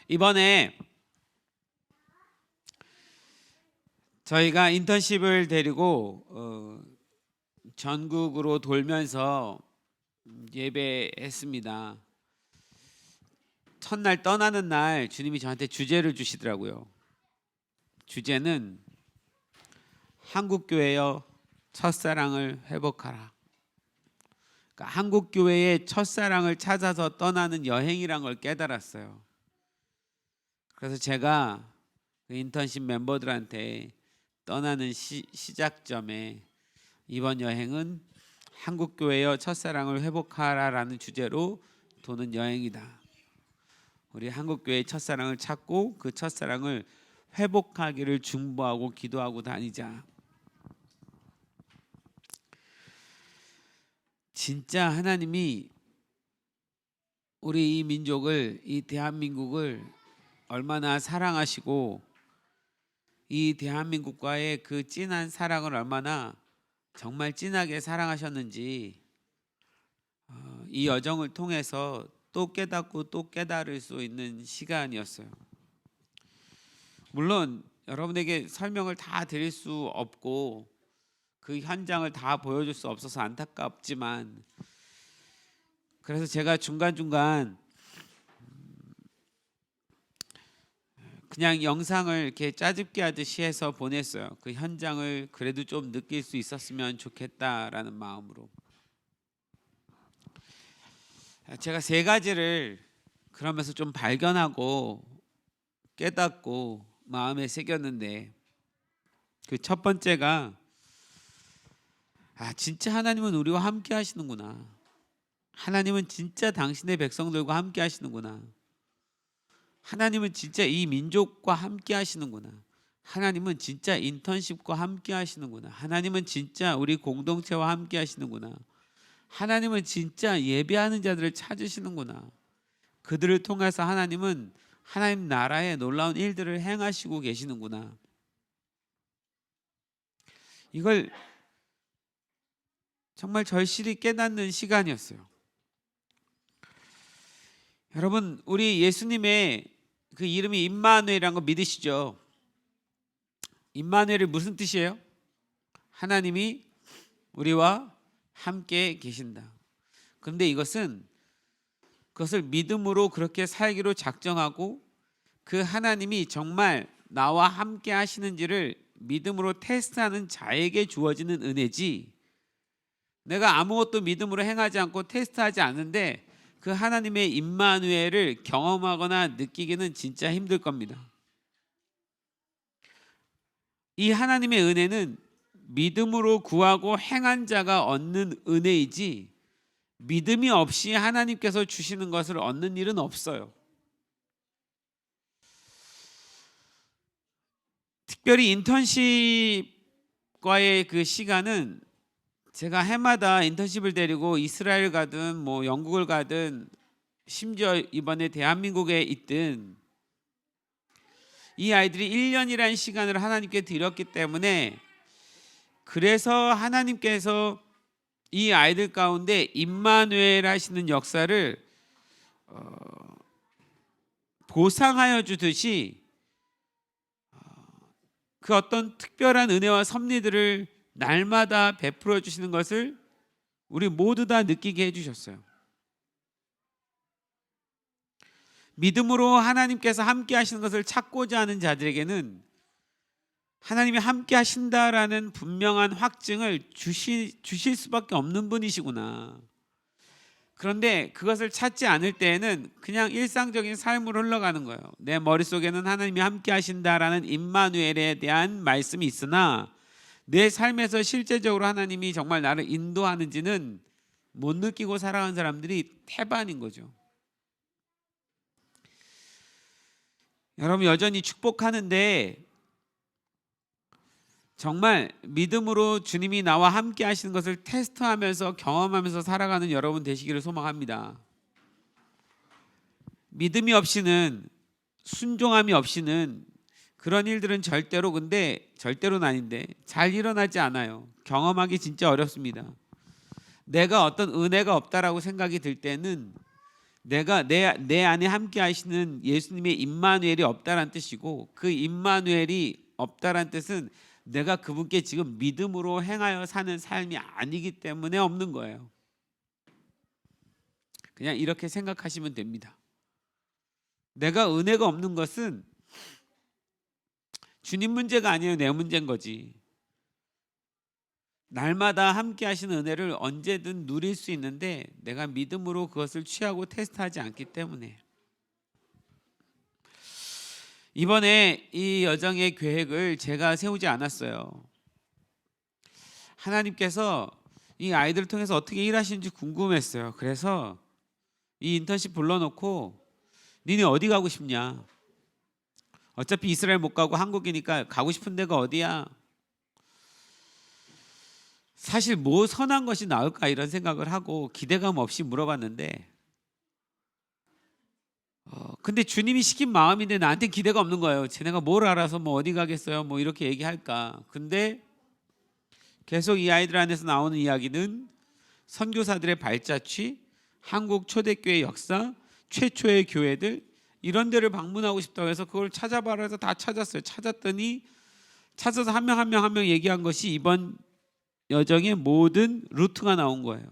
이번에 저희가 인턴십을 데리고 전국으로 돌면서 예배했습니다. 첫날 떠나는 날 주님이 저한테 주제를 주시더라고요. 주제는 한국교회여 첫사랑을 회복하라. 그러니까 한국교회의 첫사랑을 찾아서 떠나는 여행이란 걸 깨달았어요. 그래서 제가 그 인턴십 멤버들한테 떠나는 시작점에 이번 여행은 한국교회여 첫사랑을 회복하라라는 주제로 도는 여행이다. 우리 한국교회의 첫사랑을 찾고 그 첫사랑을 회복하기를 중보하고 기도하고 다니자. 진짜 하나님이 우리 이 민족을, 이 대한민국을 얼마나 사랑하시고 이 대한민국과의 그 진한 사랑을 얼마나 정말 진하게 사랑하셨는지 이 여정을 통해서 또 깨닫고 또 깨달을 수 있는 시간이었어요. 물론 여러분에게 설명을 다 드릴 수 없고 그 현장을 다 보여줄 수 없어서 안타깝지만, 그래서 제가 중간중간 그냥 영상을 이렇게 짜집기 하듯이 해서 보냈어요. 그 현장을 그래도 좀 느낄 수 있었으면 좋겠다라는 마음으로. 제가 세 가지를 그러면서 좀 발견하고 깨닫고 마음에 새겼는데, 그 첫 번째가 진짜 하나님은 우리와 함께 하시는구나. 하나님은 진짜 당신의 백성들과 함께 하시는구나. 하나님은 진짜 이 민족과 함께 하시는구나. 하나님은 진짜 인턴십과 함께 하시는구나. 하나님은 진짜 우리 공동체와 함께 하시는구나. 하나님은 진짜 예배하는 자들을 찾으시는구나. 그들을 통해서 하나님은 하나님 나라의 놀라운 일들을 행하시고 계시는구나. 이걸 정말 절실히 깨닫는 시간이었어요. 여러분, 우리 예수님의 그 이름이 임마누엘이라는 거 믿으시죠? 임마누엘이 무슨 뜻이에요? 하나님이 우리와 함께 계신다. 그런데 그것을 믿음으로 그렇게 살기로 작정하고 그 하나님이 정말 나와 함께 하시는지를 믿음으로 테스트하는 자에게 주어지는 은혜지, 내가 아무것도 믿음으로 행하지 않고 테스트하지 않는데 그 하나님의 임마누엘을 경험하거나 느끼기는 진짜 힘들 겁니다. 이 하나님의 은혜는 믿음으로 구하고 행한 자가 얻는 은혜이지, 믿음이 없이 하나님께서 주시는 것을 얻는 일은 없어요. 특별히 인턴십과의 그 시간은 제가 해마다 인턴십을 데리고 이스라엘 가든 뭐 영국을 가든 심지어 이번에 대한민국에 있든 이 아이들이 1년이라는 시간을 하나님께 드렸기 때문에, 그래서 하나님께서 이 아이들 가운데 임마누엘 하시는 역사를 보상하여 주듯이 그 어떤 특별한 은혜와 섭리들을 날마다 베풀어 주시는 것을 우리 모두 다 느끼게 해주셨어요. 믿음으로 하나님께서 함께 하시는 것을 찾고자 하는 자들에게는 하나님이 함께 하신다라는 분명한 확증을 주실 수밖에 없는 분이시구나. 그런데 그것을 찾지 않을 때에는 그냥 일상적인 삶으로 흘러가는 거예요. 내 머릿속에는 하나님이 함께 하신다라는 임마누엘에 대한 말씀이 있으나 내 삶에서 실제적으로 하나님이 정말 나를 인도하는지는 못 느끼고 살아가는 사람들이 태반인 거죠. 여러분, 여전히 축복하는데 정말 믿음으로 주님이 나와 함께 하시는 것을 테스트하면서 경험하면서 살아가는 여러분 되시기를 소망합니다. 믿음이 없이는, 순종함이 없이는 그런 일들은 절대로는 아닌데 잘 일어나지 않아요. 경험하기 진짜 어렵습니다. 내가 어떤 은혜가 없다라고 생각이 들 때는 내가 내 안에 함께 하시는 예수님의 임마누엘이 없다란 뜻이고, 그 임마누엘이 없다란 뜻은 내가 그분께 지금 믿음으로 행하여 사는 삶이 아니기 때문에 없는 거예요. 그냥 이렇게 생각하시면 됩니다. 내가 은혜가 없는 것은 주님 문제가 아니에요. 내 문제인 거지. 날마다 함께 하시는 은혜를 언제든 누릴 수 있는데 내가 믿음으로 그것을 취하고 테스트하지 않기 때문에. 이번에 이 여정의 계획을 제가 세우지 않았어요. 하나님께서 이 아이들을 통해서 어떻게 일하시는지 궁금했어요. 그래서 이 인턴십 불러놓고 니네 어디 가고 싶냐? 어차피 이스라엘 못 가고 한국이니까 가고 싶은 데가 어디야? 사실 뭐 선한 것이 나을까 이런 생각을 하고 기대감 없이 물어봤는데, 근데 주님이 시킨 마음인데 나한테 기대가 없는 거예요. 쟤네가 뭘 알아서 뭐 어디 가겠어요? 뭐 이렇게 얘기할까? 근데 계속 이 아이들 안에서 나오는 이야기는 선교사들의 발자취, 한국 초대교회 역사, 최초의 교회들, 이런 데를 방문하고 싶다고 해서 그걸 찾아봐라 해서 다 찾았어요. 찾아서 한 명 한 명 얘기한 것이 이번 여정의 모든 루트가 나온 거예요.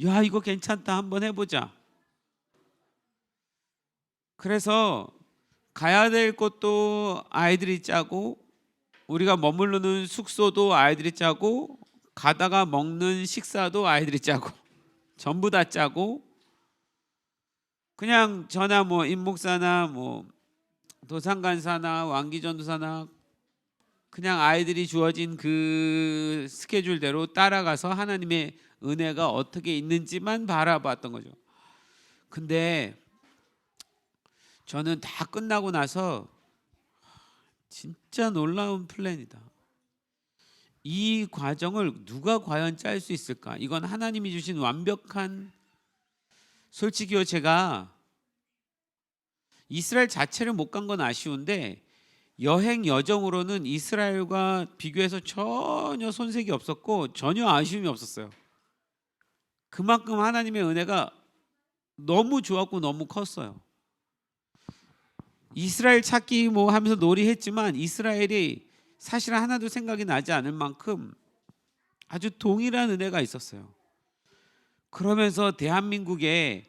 야, 이거 괜찮다, 한번 해보자. 그래서 가야 될 곳도 아이들이 짜고, 우리가 머무르는 숙소도 아이들이 짜고, 가다가 먹는 식사도 아이들이 짜고, 전부 다 짜고, 그냥 저나 뭐 임목사나 뭐 도산간사나 왕기전도사나 그냥 아이들이 주어진 그 스케줄대로 따라가서 하나님의 은혜가 어떻게 있는지만 바라봤던 거죠. 근데 저는 다 끝나고 나서 진짜 놀라운 플랜이다. 이 과정을 누가 과연 짤 수 있을까? 이건 하나님이 주신 완벽한, 솔직히요, 제가 이스라엘 자체를 못 간 건 아쉬운데 여행 여정으로는 이스라엘과 비교해서 전혀 손색이 없었고 전혀 아쉬움이 없었어요. 그만큼 하나님의 은혜가 너무 좋았고 너무 컸어요. 이스라엘 찾기 뭐 하면서 놀이했지만 이스라엘이 사실 하나도 생각이 나지 않을 만큼 아주 동일한 은혜가 있었어요. 그러면서 대한민국에,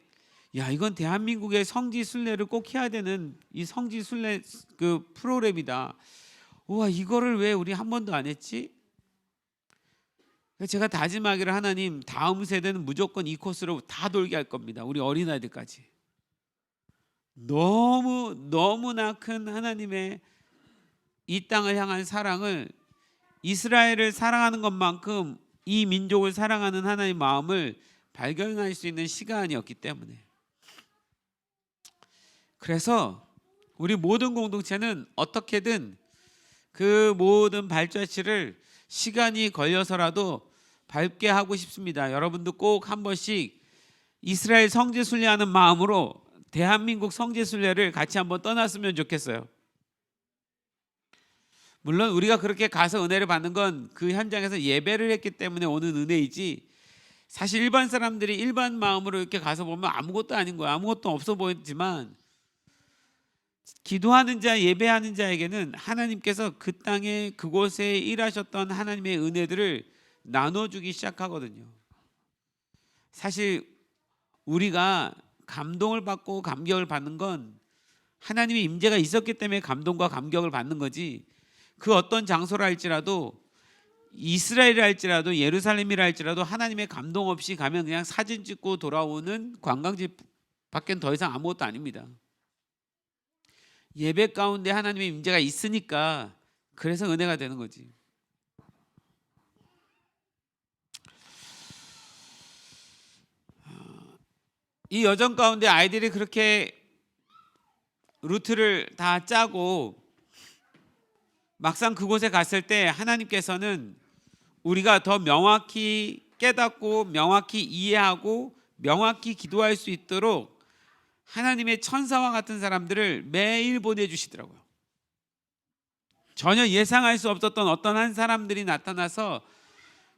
야, 이건 대한민국의 성지 순례를 꼭 해야 되는 이 성지 순례 그 프로그램이다. 우와, 이거를 왜 우리 한 번도 안 했지? 제가 다짐하기를, 하나님, 다음 세대는 무조건 이 코스로 다 돌게 할 겁니다. 우리 어린아이들까지. 너무나 큰 하나님의 이 땅을 향한 사랑을, 이스라엘을 사랑하는 것만큼 이 민족을 사랑하는 하나님의 마음을 발견할 수 있는 시간이었기 때문에. 그래서 우리 모든 공동체는 어떻게든 그 모든 발자취를 시간이 걸려서라도 밟게 하고 싶습니다. 여러분도 꼭 한 번씩 이스라엘 성지 순례하는 마음으로 대한민국 성지 순례를 같이 한번 떠났으면 좋겠어요. 물론 우리가 그렇게 가서 은혜를 받는 건 그 현장에서 예배를 했기 때문에 오는 은혜이지, 사실 일반 사람들이 일반 마음으로 이렇게 가서 보면 아무것도 아닌 거야. 아무것도 없어 보이지만 기도하는 자, 예배하는 자에게는 하나님께서 그 땅에 그곳에 일하셨던 하나님의 은혜들을 나눠주기 시작하거든요. 사실 우리가 감동을 받고 감격을 받는 건 하나님의 임재가 있었기 때문에 감동과 감격을 받는 거지, 그 어떤 장소라 할지라도, 이스라엘이라 할지라도, 예루살렘이라 할지라도 하나님의 감동 없이 가면 그냥 사진 찍고 돌아오는 관광지 밖엔 더 이상 아무것도 아닙니다. 예배 가운데 하나님의 임재가 있으니까 그래서 은혜가 되는 거지. 이 여정 가운데 아이들이 그렇게 루트를 다 짜고 막상 그곳에 갔을 때 하나님께서는 우리가 더 명확히 깨닫고 명확히 이해하고 명확히 기도할 수 있도록 하나님의 천사와 같은 사람들을 매일 보내주시더라고요. 전혀 예상할 수 없었던 어떤 한 사람들이 나타나서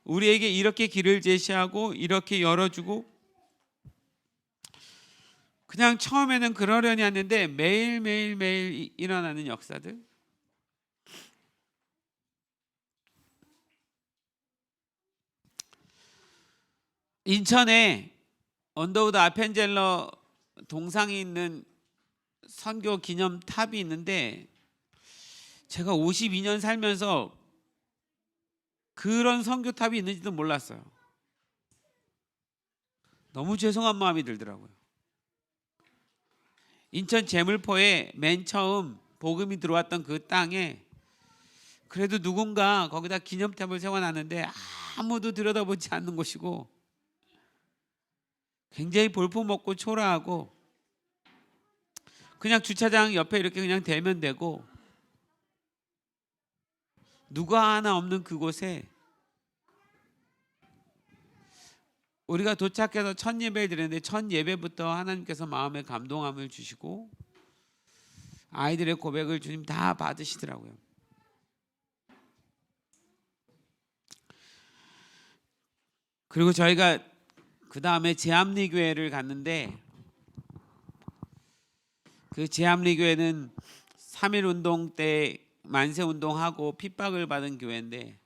우리에게 이렇게 길을 제시하고 이렇게 열어주고, 그냥 처음에는 그러려니 했는데 매일 일어나는 역사들. 인천에 언더우드 아펜젤러 동상이 있는 선교 기념 탑이 있는데 제가 52년 살면서 그런 선교 탑이 있는지도 몰랐어요. 너무 죄송한 마음이 들더라고요. 인천 제물포에 맨 처음 복음이 들어왔던 그 땅에 그래도 누군가 거기다 기념탑을 세워놨는데 아무도 들여다보지 않는 곳이고 굉장히 볼품없고 초라하고 그냥 주차장 옆에 이렇게 그냥 대면 되고 누가 하나 없는 그곳에 우리가 도착해서 첫 예배를 드렸는데 첫 예배부터 하나님께서 마음에 감동함을 주시고 아이들의 고백을 주님 다 받으시더라고요. 그리고 저희가 그 다음에 제암리교회를 갔는데 그 제암리교회는 3.1운동 때 만세운동하고 핍박을 받은 교회인데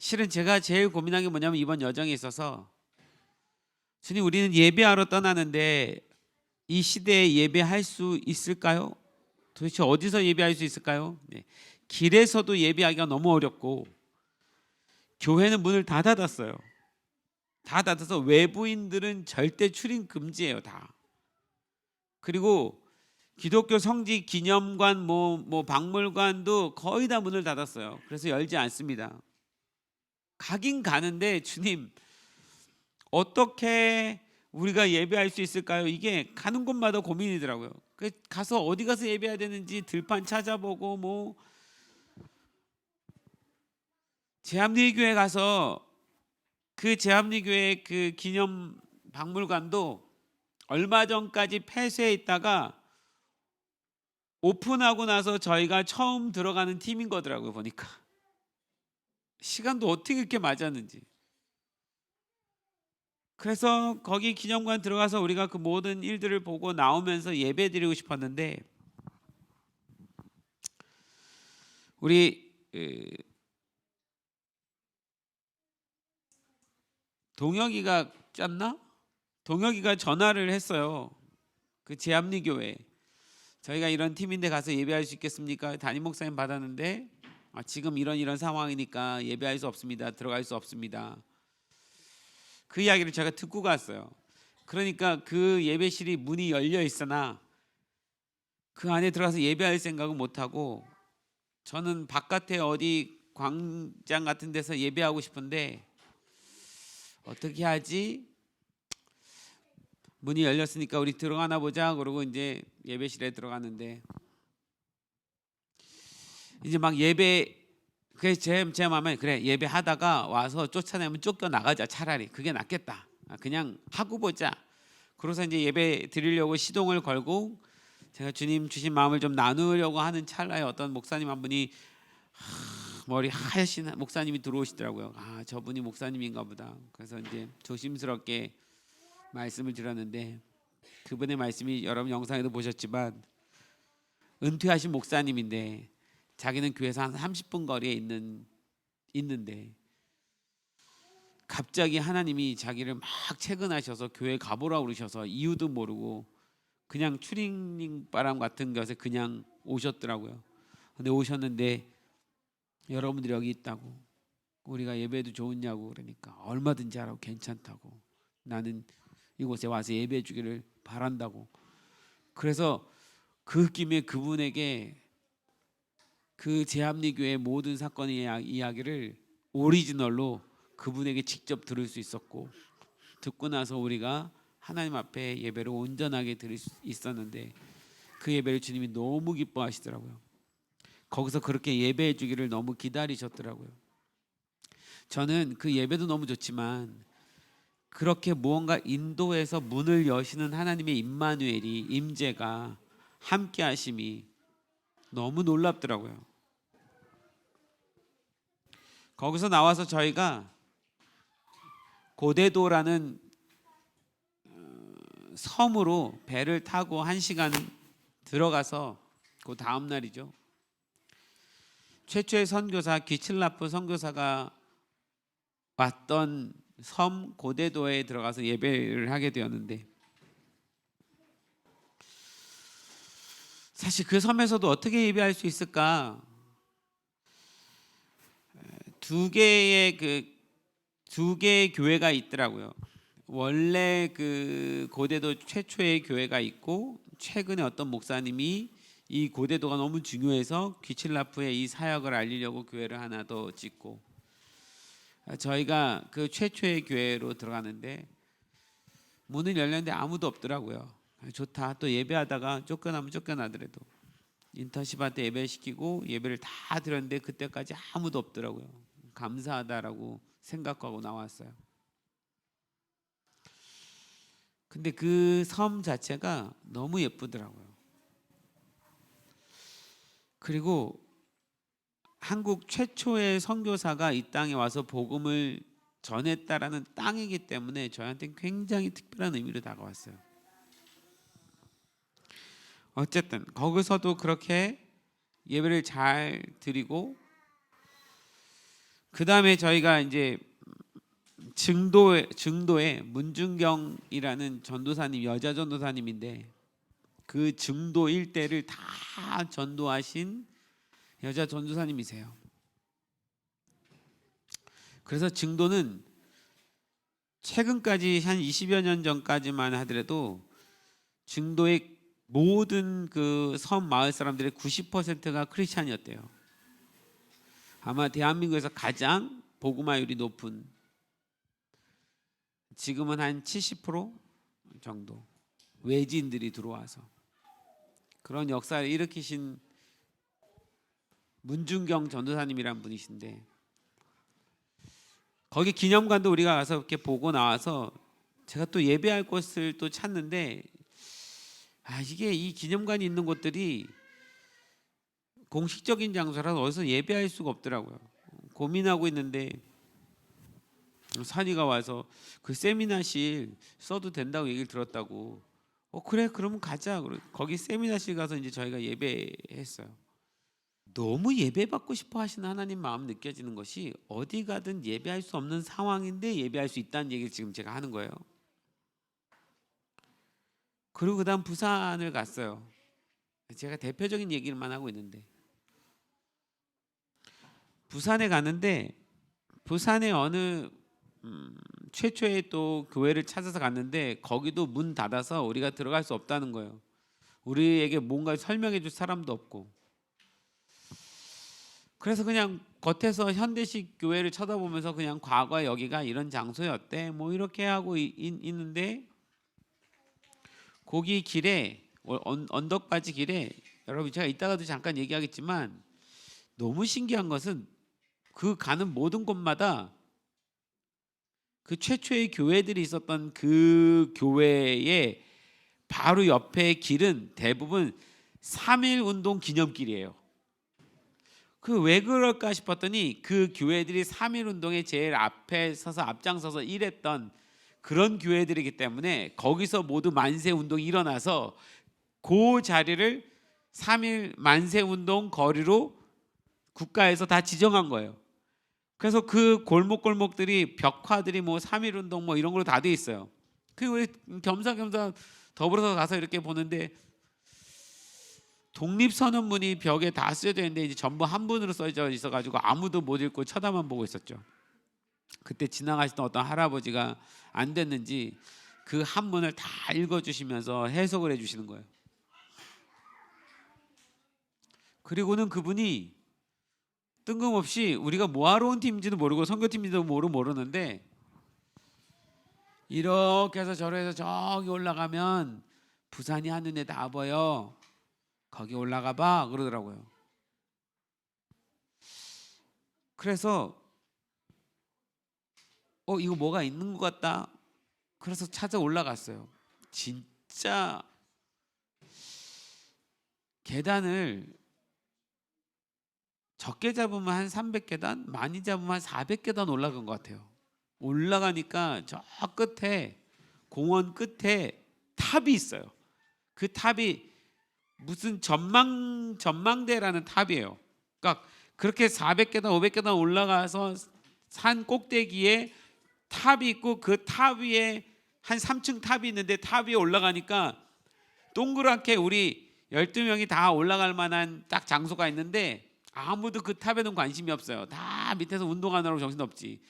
실은 제가 제일 고민한 게 뭐냐면 이번 여정에 있어서 주님 우리는 예배하러 떠나는데 이 시대에 예배할 수 있을까요? 도대체 어디서 예배할 수 있을까요? 네. 길에서도 예배하기가 너무 어렵고 교회는 문을 다 닫았어요. 다 닫아서 외부인들은 절대 출입 금지예요. 다. 그리고 기독교 성지 기념관 뭐 박물관도 거의 다 문을 닫았어요. 그래서 열지 않습니다. 가긴 가는데 주님 어떻게 우리가 예배할 수 있을까요? 이게 가는 곳마다 고민이더라고요. 가서 어디 가서 예배해야 되는지 들판 찾아보고 뭐 제암리교회 가서 그 제암리교회 그 기념 박물관도 얼마 전까지 폐쇄해 있다가 오픈하고 나서 저희가 처음 들어가는 팀인 거더라고요. 보니까 시간도 어떻게 이렇게 맞았는지. 그래서 거기 기념관 들어가서 우리가 그 모든 일들을 보고 나오면서 예배 드리고 싶었는데 우리 동혁이가 짰나? 동혁이가 전화를 했어요. 그 제암리교회 저희가 이런 팀인데 가서 예배할 수 있겠습니까? 담임 목사님 받았는데 지금 이런 상황이니까 예배할 수 없습니다. 들어갈 수 없습니다. 그 이야기를 제가 듣고 갔어요. 그러니까 그 예배실이 문이 열려 있으나 그 안에 들어가서 예배할 생각은 못 하고 저는 바깥에 어디 광장 같은 데서 예배하고 싶은데 어떻게 하지? 문이 열렸으니까 우리 들어가나 보자. 그러고 이제 예배실에 들어갔는데 이제 막 예배 그래서 제 마음에 그래 예배하다가 와서 쫓아내면 쫓겨 나가자 차라리 그게 낫겠다. 그냥 하고 보자. 그래서 이제 예배 드리려고 시동을 걸고 제가 주님 주신 마음을 좀 나누려고 하는 찰나에 어떤 목사님 한 분이 머리 하얀 목사님이 들어오시더라고요. 저분이 목사님인가 보다. 그래서 이제 조심스럽게 말씀을 드렸는데 그분의 말씀이 여러분 영상에도 보셨지만 은퇴하신 목사님인데 자기는 교회에서 한 30분 거리에 있는데 갑자기 하나님이 자기를 막 퇴근하셔서 교회 가보라 그러셔서 이유도 모르고 그냥 추리닝 바람 같은 것에 그냥 오셨더라고요. 근데 오셨는데 여러분들이 여기 있다고 우리가 예배도 좋으냐고 그러니까 얼마든지 하라고 괜찮다고 나는 이곳에 와서 예배해 주기를 바란다고. 그래서 그 김에 그분에게 그 제암리교회 모든 사건의 이야기를 오리지널로 그분에게 직접 들을 수 있었고 듣고 나서 우리가 하나님 앞에 예배를 온전하게 드릴 수 있었는데 그 예배를 주님이 너무 기뻐하시더라고요. 거기서 그렇게 예배해 주기를 너무 기다리셨더라고요. 저는 그 예배도 너무 좋지만 그렇게 무언가 인도해서 문을 여시는 하나님의 임마누엘이 임재가 함께 하심이 너무 놀랍더라고요. 거기서 나와서 저희가 고대도라는 섬으로 배를 타고 1시간 들어가서 그 다음 날이죠. 최초의 선교사 귀칠라프 선교사가 왔던 섬 고대도에 들어가서 예배를 하게 되었는데, 사실 그 섬에서도 어떻게 예배할 수 있을까? 두 개의 교회가 있더라고요. 원래 그 고대도 최초의 교회가 있고, 최근에 어떤 목사님이 이 고대도가 너무 중요해서 귀칠라프의 이 사역을 알리려고 교회를 하나 더 짓고, 저희가 그 최초의 교회로 들어가는데 문을 열렸는데 아무도 없더라고요. 좋다. 또 예배하다가 쫓겨나면 쫓겨나더라도 인턴십한테 예배시키고 예배를 다 드렸는데 그때까지 아무도 없더라고요. 감사하다라고 생각하고 나왔어요. 근데 그 섬 자체가 너무 예쁘더라고요. 그리고 한국 최초의 선교사가 이 땅에 와서 복음을 전했다라는 땅이기 때문에 저한테는 굉장히 특별한 의미로 다가왔어요. 어쨌든 거기서도 그렇게 예배를 잘 드리고, 그 다음에 저희가 이제 증도에 문준경이라는 전도사님, 여자 전도사님인데, 그 증도 일대를 다 전도하신 여자 전도사님이세요. 그래서 증도는 최근까지 한 20여 년 전까지만 하더라도 증도의 모든 그 섬 마을 사람들의 90%가 크리스찬이었대요. 아마 대한민국에서 가장 복음화율이 높은, 지금은 한 70% 정도 외지인들이 들어와서 그런 역사를 일으키신 문준경 전도사님이란 분이신데, 거기 기념관도 우리가 가서 이렇게 보고 나와서 제가 또 예배할 곳을 또 찾는데, 이게 이 기념관이 있는 곳들이 공식적인 장소라서 어디서 예배할 수가 없더라고요. 고민하고 있는데 산이가 와서 그 세미나실 써도 된다고 얘기를 들었다고. 그래, 그러면 가자. 거기 세미나실 가서 이제 저희가 예배했어요. 너무 예배받고 싶어 하시는 하나님 마음 느껴지는 것이, 어디 가든 예배할 수 없는 상황인데 예배할 수 있다는 얘기를 지금 제가 하는 거예요. 그리고 그 다음 부산을 갔어요. 제가 대표적인 얘기만 하고 있는데, 부산에 갔는데 부산에 어느 최초의 또 교회를 찾아서 갔는데 거기도 문 닫아서 우리가 들어갈 수 없다는 거예요. 우리에게 뭔가 설명해 줄 사람도 없고. 그래서 그냥 겉에서 현대식 교회를 쳐다보면서 그냥 과거에 여기가 이런 장소였대 뭐 이렇게 하고 있는데, 거기 길에 언덕바지 길에, 여러분 제가 이따가도 잠깐 얘기하겠지만 너무 신기한 것은 그 가는 모든 곳마다 그 최초의 교회들이 있었던 그 교회의 바로 옆에 길은 대부분 3.1 운동 기념길이에요. 그 왜 그럴까 싶었더니 그 교회들이 3.1 운동에 제일 앞에 서서 앞장서서 일했던 그런 교회들이기 때문에 거기서 모두 만세 운동이 일어나서 그 자리를 3.1 만세 운동 거리로 국가에서 다 지정한 거예요. 그래서 그 골목골목들이 벽화들이 뭐 3.1 운동 뭐 이런 걸로 다 돼 있어요. 그 우리 겸사겸사 더불어서 가서 이렇게 보는데, 독립선언문이 벽에 다 쓰여져 있는데 이제 전부 한문으로 써져 있어가지고 아무도 못 읽고 쳐다만 보고 있었죠. 그때 지나가시던 어떤 할아버지가 안 됐는지 그 한문을 다 읽어주시면서 해석을 해주시는 거예요. 그리고는 그분이 뜬금없이 우리가 뭐하러 온 팀인지도 모르고 선교팀인지도 모르는데, 이렇게 해서 저래서 저기 올라가면 부산이 한눈에 다 보여, 거기 올라가 봐 그러더라고요. 그래서 이거 뭐가 있는 것 같다. 그래서 찾아 올라갔어요. 진짜 계단을 적게 잡으면 한 300계단, 많이 잡으면 한 400계단 올라간 것 같아요. 올라가니까 저 끝에 공원 끝에 탑이 있어요. 그 탑이 무슨 전망대라는 탑이에요. 그러니까 그렇게 400계단 500계단 올라가서 산 꼭대기에 탑이 있고 그 탑 위에 한 3층 탑이 있는데 탑 위에 올라가니까 동그랗게 우리 12명이 다 올라갈 만한 딱 장소가 있는데 아무도 그 탑에는 관심이 없어요. 다 밑에서 운동하느라고 정신없지.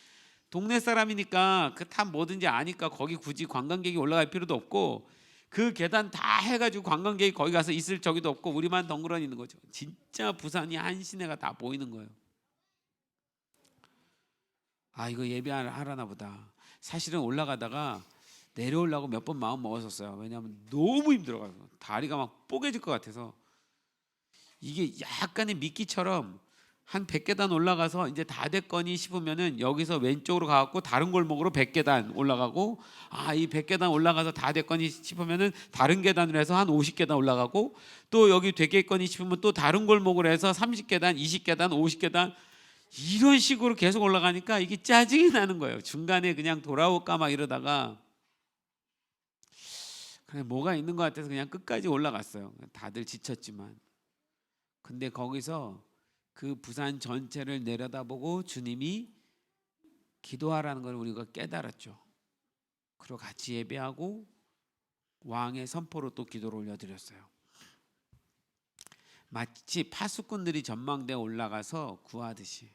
동네 사람이니까 그 탑 뭐든지 아니까 거기 굳이 관광객이 올라갈 필요도 없고 그 계단 다 해가지고 관광객이 거기 가서 있을 적이도 없고 우리만 덩그러니 있는 거죠. 진짜 부산이 한 시내가 다 보이는 거예요. 아, 이거 예배하려나 보다. 사실은 올라가다가 내려오려고 몇 번 마음 먹었었어요. 왜냐하면 너무 힘들어가지고 다리가 막 뽀개질 것 같아서. 이게 약간의 미끼처럼 한 100계단 올라가서 이제 다 됐거니 싶으면은 여기서 왼쪽으로 가갖고 다른 골목으로 100계단 올라가고, 아, 이 100계단 올라가서 다 됐거니 싶으면은 다른 계단으로 해서 한 50계단 올라가고, 또 여기 되겠거니 싶으면 또 다른 골목으로 해서 30계단, 20계단, 50계단 이런 식으로 계속 올라가니까 이게 짜증이 나는 거예요. 중간에 그냥 돌아올까 막 이러다가 그냥 뭐가 있는 것 같아서 그냥 끝까지 올라갔어요. 다들 지쳤지만. 근데 거기서 그 부산 전체를 내려다보고 주님이 기도하라는 걸 우리가 깨달았죠. 그리고 같이 예배하고 왕의 선포로 또 기도를 올려드렸어요. 마치 파수꾼들이 전망대에 올라가서 구하듯이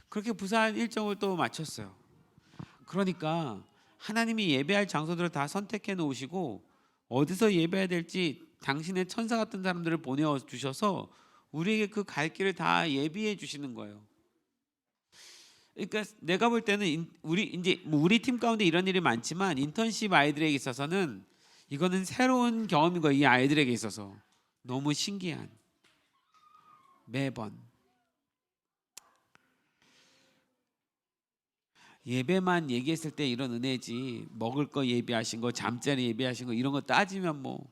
그렇게 부산 일정을 또 마쳤어요. 그러니까 하나님이 예배할 장소들을 다 선택해 놓으시고 어디서 예배해야 될지 당신의 천사 같은 사람들을 보내어 주셔서 우리에게 그 갈 길을 다 예비해 주시는 거예요. 그러니까 내가 볼 때는 우리 팀 가운데 이런 일이 많지만 인턴십 아이들에게 있어서는 이거는 새로운 경험인 거예요. 이 아이들에게 있어서 너무 신기한, 매번 예배만 얘기했을 때 이런 은혜지, 먹을 거 예비하신 거, 잠자리 예비하신 거 이런 거 따지면 뭐.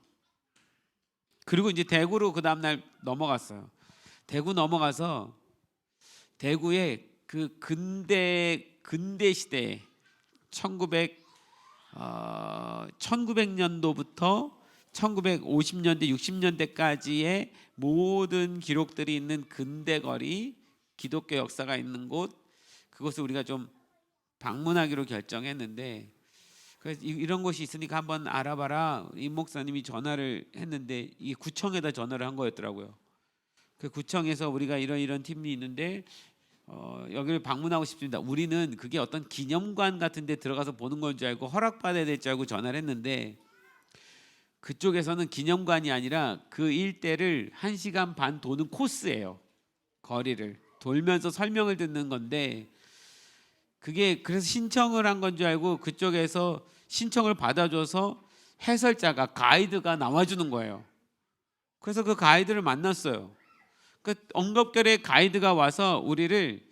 그리고 이제 대구로 그 다음날 넘어갔어요. 대구 넘어가서 대구에 그 근대 시대에 1900년도부터 1950년대 60년대까지의 모든 기록들이 있는 근대거리, 기독교 역사가 있는 곳, 그것을 우리가 좀 방문하기로 결정했는데, 그래서 이런 곳이 있으니까 한번 알아봐라. 임 목사님이 전화를 했는데 이 구청에다 전화를 한 거였더라고요. 그 구청에서 우리가 이런 팀이 있는데 여기를 방문하고 싶습니다. 우리는 그게 어떤 기념관 같은 데 들어가서 보는 건 줄 알고 허락받아야 될 줄 알고 전화를 했는데, 그쪽에서는 기념관이 아니라 그 일대를 1시간 반 도는 코스예요. 거리를 돌면서 설명을 듣는 건데, 그게 그래서 신청을 한 건 줄 알고 그쪽에서 신청을 받아줘서 해설자가, 가이드가 나와주는 거예요. 그래서 그 가이드를 만났어요. 그 엉겁결에 가이드가 와서 우리를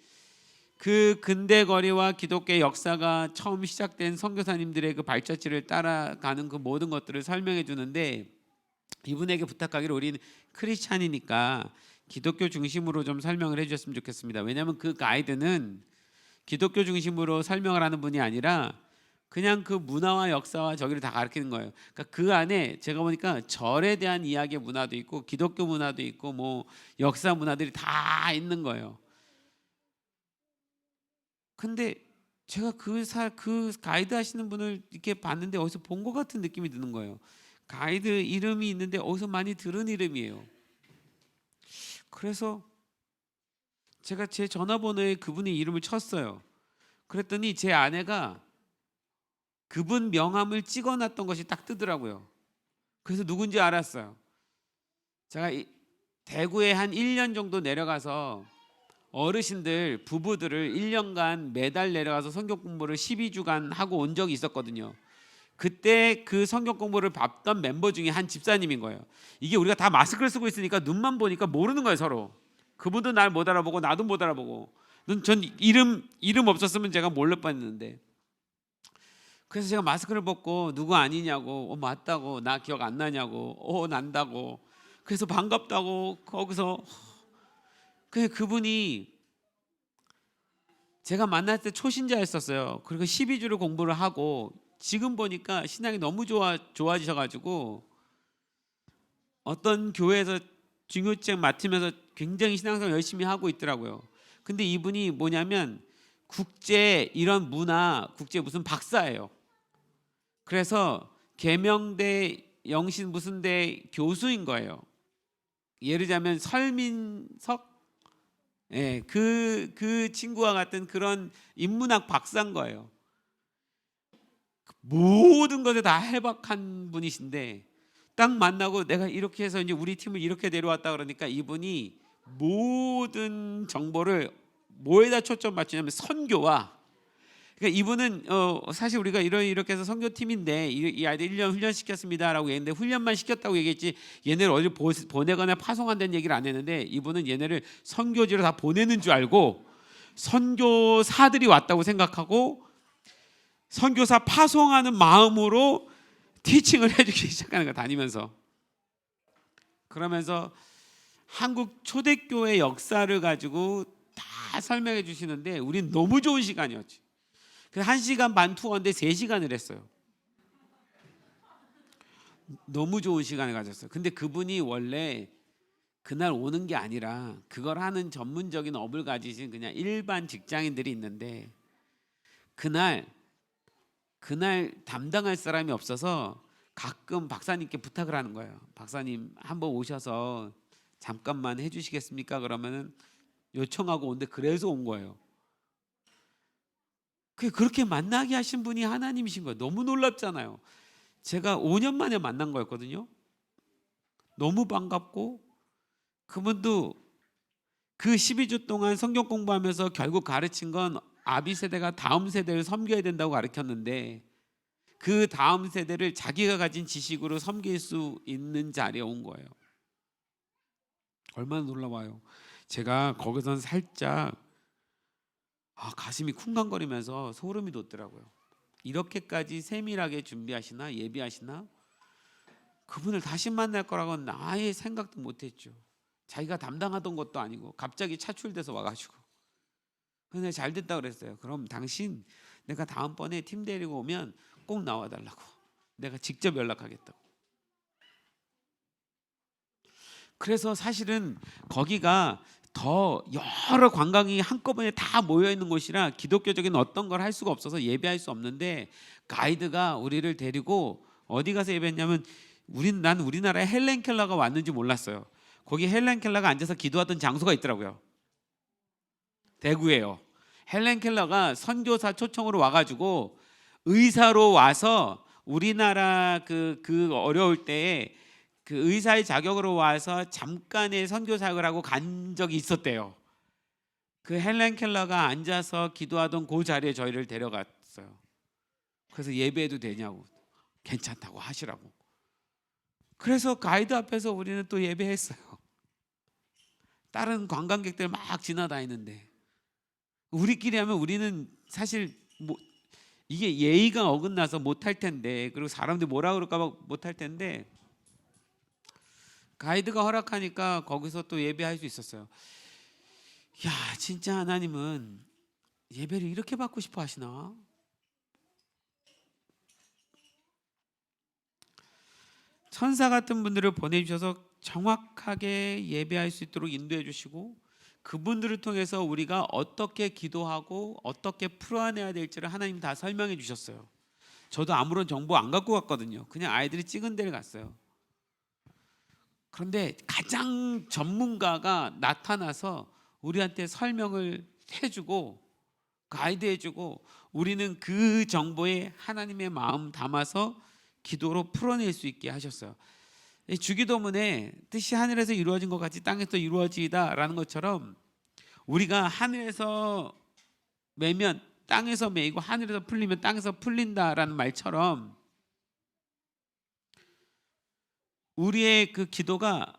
그 근대 거리와 기독교의 역사가 처음 시작된 선교사님들의 그 발자취를 따라가는 그 모든 것들을 설명해 주는데, 이분에게 부탁하기를 우리는 크리스찬이니까 기독교 중심으로 좀 설명을 해주셨으면 좋겠습니다. 왜냐하면 그 가이드는 기독교 중심으로 설명을 하는 분이 아니라 그냥 그 문화와 역사와 저기를 다 가르치는 거예요. 그러니까 그 안에 제가 보니까 절에 대한 이야기의 문화도 있고 기독교 문화도 있고 뭐 역사 문화들이 다 있는 거예요. 근데 제가 그 가이드 하시는 분을 이렇게 봤는데 어디서 본 것 같은 느낌이 드는 거예요. 가이드 이름이 있는데 어디서 많이 들은 이름이에요. 그래서 제가 제 전화번호에 그분의 이름을 쳤어요. 그랬더니 제 아내가 그분 명함을 찍어놨던 것이 딱 뜨더라고요. 그래서 누군지 알았어요. 제가 대구에 한 1년 정도 내려가서 어르신들, 부부들을 1년간 매달 내려가서 성경 공부를 12주간 하고 온 적이 있었거든요. 그때 그 성경 공부를 봤던 멤버 중에 한 집사님인 거예요. 이게 우리가 다 마스크를 쓰고 있으니까 눈만 보니까 모르는 거예요, 서로. 그분도 날 못 알아보고 나도 못 알아보고. 전 이름 없었으면 제가 몰랐 뻔했는데. 그래서 제가 마스크를 벗고 누구 아니냐고, 맞다고, 나 기억 안 나냐고, 난다고. 그래서 반갑다고 거기서. 그분이 제가 만날 때 초신자였었어요. 그리고 12주를 공부를 하고 지금 보니까 신앙이 너무 좋아지셔가지고 어떤 교회에서 중요책 맡으면서 굉장히 신앙생활 열심히 하고 있더라고요. 근데 이분이 뭐냐면 국제 이런 문화, 국제 무슨 박사예요. 그래서 계명대 영신 무슨 대 교수인 거예요. 예를 들자면 설민석, 예, 그 친구와 같은 그런 인문학 박사인 거예요. 모든 것에 다 해박한 분이신데 딱 만나고 내가 이렇게 해서 이제 우리 팀을 이렇게 데려왔다 그러니까 이분이 모든 정보를 뭐에다 초점 맞추냐면 선교와, 그러니까 이분은 사실 우리가 이렇게 해서 선교팀인데 이 아이들 1년 훈련시켰습니다라고 얘기했는데 훈련만 시켰다고 얘기했지 얘네를 어디 보내거나 파송한다는 얘기를 안 했는데 이분은 얘네를 선교지로 다 보내는 줄 알고 선교사들이 왔다고 생각하고 선교사 파송하는 마음으로 티칭을 해주기 시작하는 거야, 다니면서. 그러면서 한국 초대교회 역사를 가지고 다 설명해 주시는데 우린 너무 좋은 시간이었지. 그래서 1시간 반 투어인데 3시간을 했어요. 너무 좋은 시간을 가졌어요. 근데 그분이 원래 그날 오는 게 아니라 그걸 하는 전문적인 업을 가지신 그냥 일반 직장인들이 있는데 그날 담당할 사람이 없어서 가끔 박사님께 부탁을 하는 거예요. 박사님 한번 오셔서 잠깐만 해주시겠습니까? 그러면은 요청하고 온데 그래서 온 거예요. 그렇게 만나게 하신 분이 하나님이신 거예요. 너무 놀랍잖아요. 제가 5년 만에 만난 거였거든요. 너무 반갑고 그분도 그 12주 동안 성경 공부하면서 결국 가르친 건 아비 세대가 다음 세대를 섬겨야 된다고 가르쳤는데 그 다음 세대를 자기가 가진 지식으로 섬길 수 있는 자리에 온 거예요. 얼마나 놀라워요. 제가 거기서 살짝 가슴이 쿵쾅거리면서 소름이 돋더라고요. 이렇게까지 세밀하게 준비하시나 예비하시나? 그분을 다시 만날 거라고는 아예 생각도 못했죠. 자기가 담당하던 것도 아니고 갑자기 차출돼서 와가지고. 근데 잘 됐다 그랬어요. 그럼 당신 내가 다음번에 팀 데리고 오면 꼭 나와달라고. 내가 직접 연락하겠다고. 그래서 사실은 거기가 더 여러 관광이 한꺼번에 다 모여 있는 곳이라 기독교적인 어떤 걸 할 수가 없어서 예배할 수 없는데 가이드가 우리를 데리고 어디 가서 예배했냐면 난 우리나라에 헬렌 켈러가 왔는지 몰랐어요. 거기 헬렌 켈러가 앉아서 기도하던 장소가 있더라고요. 대구에요. 헬렌 켈러가 선교사 초청으로 와가지고 의사로 와서 우리나라 그 어려울 때에 그 의사의 자격으로 와서 잠깐의 선교 사역을 하고 간 적이 있었대요. 그 헬렌 켈러가 앉아서 기도하던 그 자리에 저희를 데려갔어요. 그래서 예배해도 되냐고 괜찮다고 하시라고. 그래서 가이드 앞에서 우리는 또 예배했어요. 다른 관광객들 막 지나다니는데 우리끼리 하면 우리는 사실 이게 예의가 어긋나서 못할 텐데 그리고 사람들이 뭐라 그럴까 봐 못할 텐데 가이드가 허락하니까 거기서 또 예배할 수 있었어요. 야, 진짜 하나님은 예배를 이렇게 받고 싶어 하시나? 천사 같은 분들을 보내주셔서 정확하게 예배할 수 있도록 인도해 주시고 그분들을 통해서 우리가 어떻게 기도하고 어떻게 풀어내야 될지를 하나님 다 설명해 주셨어요. 저도 아무런 정보 안 갖고 갔거든요. 그냥 아이들이 찍은 데를 갔어요. 그런데 가장 전문가가 나타나서 우리한테 설명을 해주고 가이드해주고 우리는 그 정보에 하나님의 마음 담아서 기도로 풀어낼 수 있게 하셨어요. 주기도문에 뜻이 하늘에서 이루어진 것 같이 땅에서 이루어지다라는 것처럼 우리가 하늘에서 매면 땅에서 매이고 하늘에서 풀리면 땅에서 풀린다라는 말처럼 우리의 그 기도가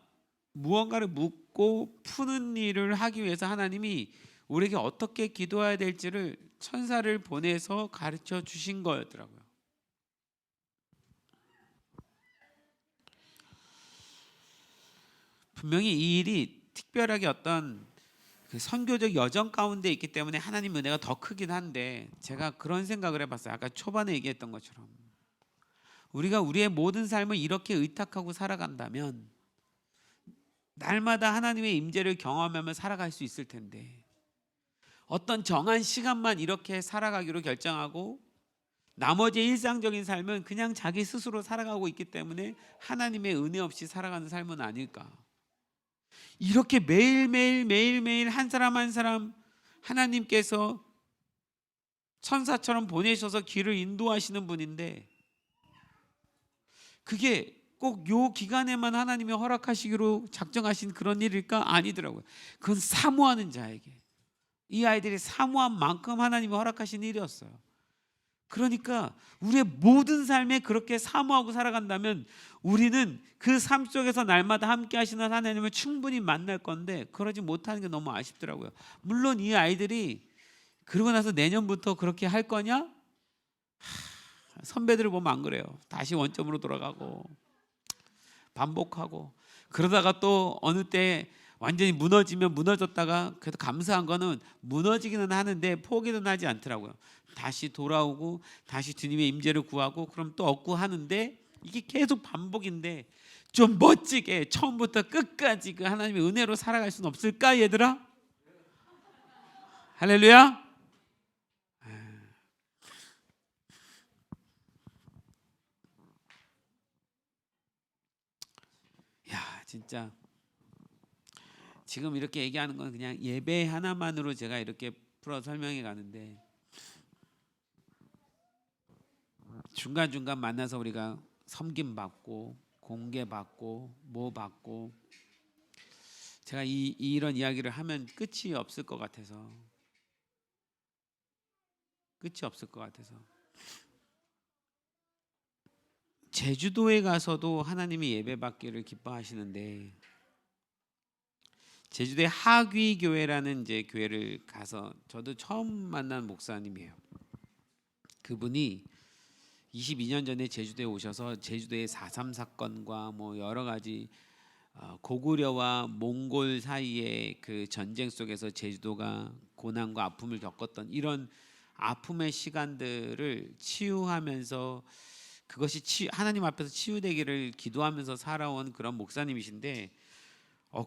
무언가를 묻고 푸는 일을 하기 위해서 하나님이 우리에게 어떻게 기도해야 될지를 천사를 보내서 가르쳐 주신 거였더라고요. 분명히 이 일이 특별하게 어떤 그 선교적 여정 가운데 있기 때문에 하나님 은혜가 더 크긴 한데, 제가 그런 생각을 해봤어요. 아까 초반에 얘기했던 것처럼 우리가 우리의 모든 삶을 이렇게 의탁하고 살아간다면 날마다 하나님의 임재를 경험하며 살아갈 수 있을 텐데, 어떤 정한 시간만 이렇게 살아가기로 결정하고 나머지 일상적인 삶은 그냥 자기 스스로 살아가고 있기 때문에 하나님의 은혜 없이 살아가는 삶은 아닐까. 이렇게 매일매일 한 사람 한 사람 하나님께서 천사처럼 보내셔서 길을 인도하시는 분인데, 그게 꼭 요 기간에만 하나님이 허락하시기로 작정하신 그런 일일까? 아니더라고요. 그건 사모하는 자에게, 이 아이들이 사모한 만큼 하나님이 허락하신 일이었어요. 그러니까 우리의 모든 삶에 그렇게 사모하고 살아간다면 우리는 그 삶 속에서 날마다 함께 하시는 하나님을 충분히 만날 건데, 그러지 못하는 게 너무 아쉽더라고요. 물론 이 아이들이 그러고 나서 내년부터 그렇게 할 거냐? 선배들을 보면 안 그래요. 다시 원점으로 돌아가고 반복하고, 그러다가 또 어느 때 완전히 무너지면 무너졌다가, 그래도 감사한 거는 무너지기는 하는데 포기는 하지 않더라고요. 다시 돌아오고 다시 주님의 임재를 구하고 그럼 또 얻고 하는데, 이게 계속 반복인데 좀 멋지게 처음부터 끝까지 그 하나님의 은혜로 살아갈 수는 없을까 얘들아? 할렐루야. 야, 진짜 지금 이렇게 얘기하는 건 그냥 예배 하나만으로 제가 이렇게 풀어 설명해 가는데, 중간중간 만나서 우리가 섬김 받고 공개 받고 뭐 받고, 제가 이런 이야기를 하면 끝이 없을 것 같아서 제주도에 가서도 하나님이 예배 받기를 기뻐하시는데, 제주도의 하귀교회라는 이제 교회를 가서 저도 처음 만난 목사님이에요. 그분이 22년 전에 제주도에 오셔서 제주도의 4.3 사건과 뭐 여러 가지 고구려와 몽골 사이의 그 전쟁 속에서 제주도가 고난과 아픔을 겪었던 이런 아픔의 시간들을 치유하면서, 그것이 하나님 앞에서 치유되기를 기도하면서 살아온 그런 목사님이신데,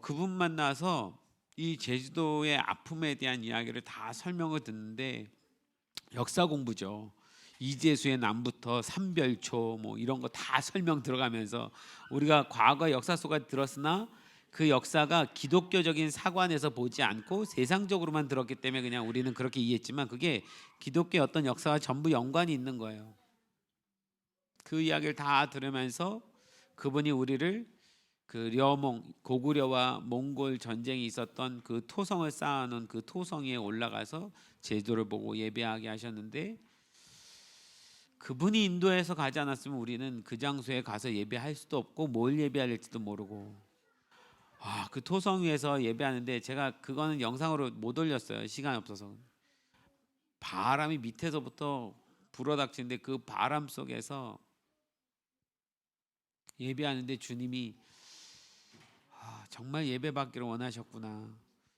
그분 만나서 이 제주도의 아픔에 대한 이야기를 다 설명을 듣는데, 역사 공부죠. 이재수의 남부터 삼별초 뭐 이런 거 다 설명 들어가면서, 우리가 과거 역사 속에 들었으나 그 역사가 기독교적인 사관에서 보지 않고 세상적으로만 들었기 때문에 그냥 우리는 그렇게 이해했지만, 그게 기독교의 어떤 역사와 전부 연관이 있는 거예요. 그 이야기를 다 들으면서 그분이 우리를 그 고구려와 몽골 전쟁이 있었던 그 토성을 쌓아놓은 그 토성 위에 올라가서 제주도를 보고 예배하게 하셨는데, 그분이 인도해서 가지 않았으면 우리는 그 장소에 가서 예배할 수도 없고 뭘 예배해야 할지도 모르고, 그 토성 위에서 예배하는데, 제가 그거는 영상으로 못 올렸어요. 시간이 없어서. 바람이 밑에서부터 불어닥치는데 그 바람 속에서 예배하는데 주님이 정말 예배받기를 원하셨구나.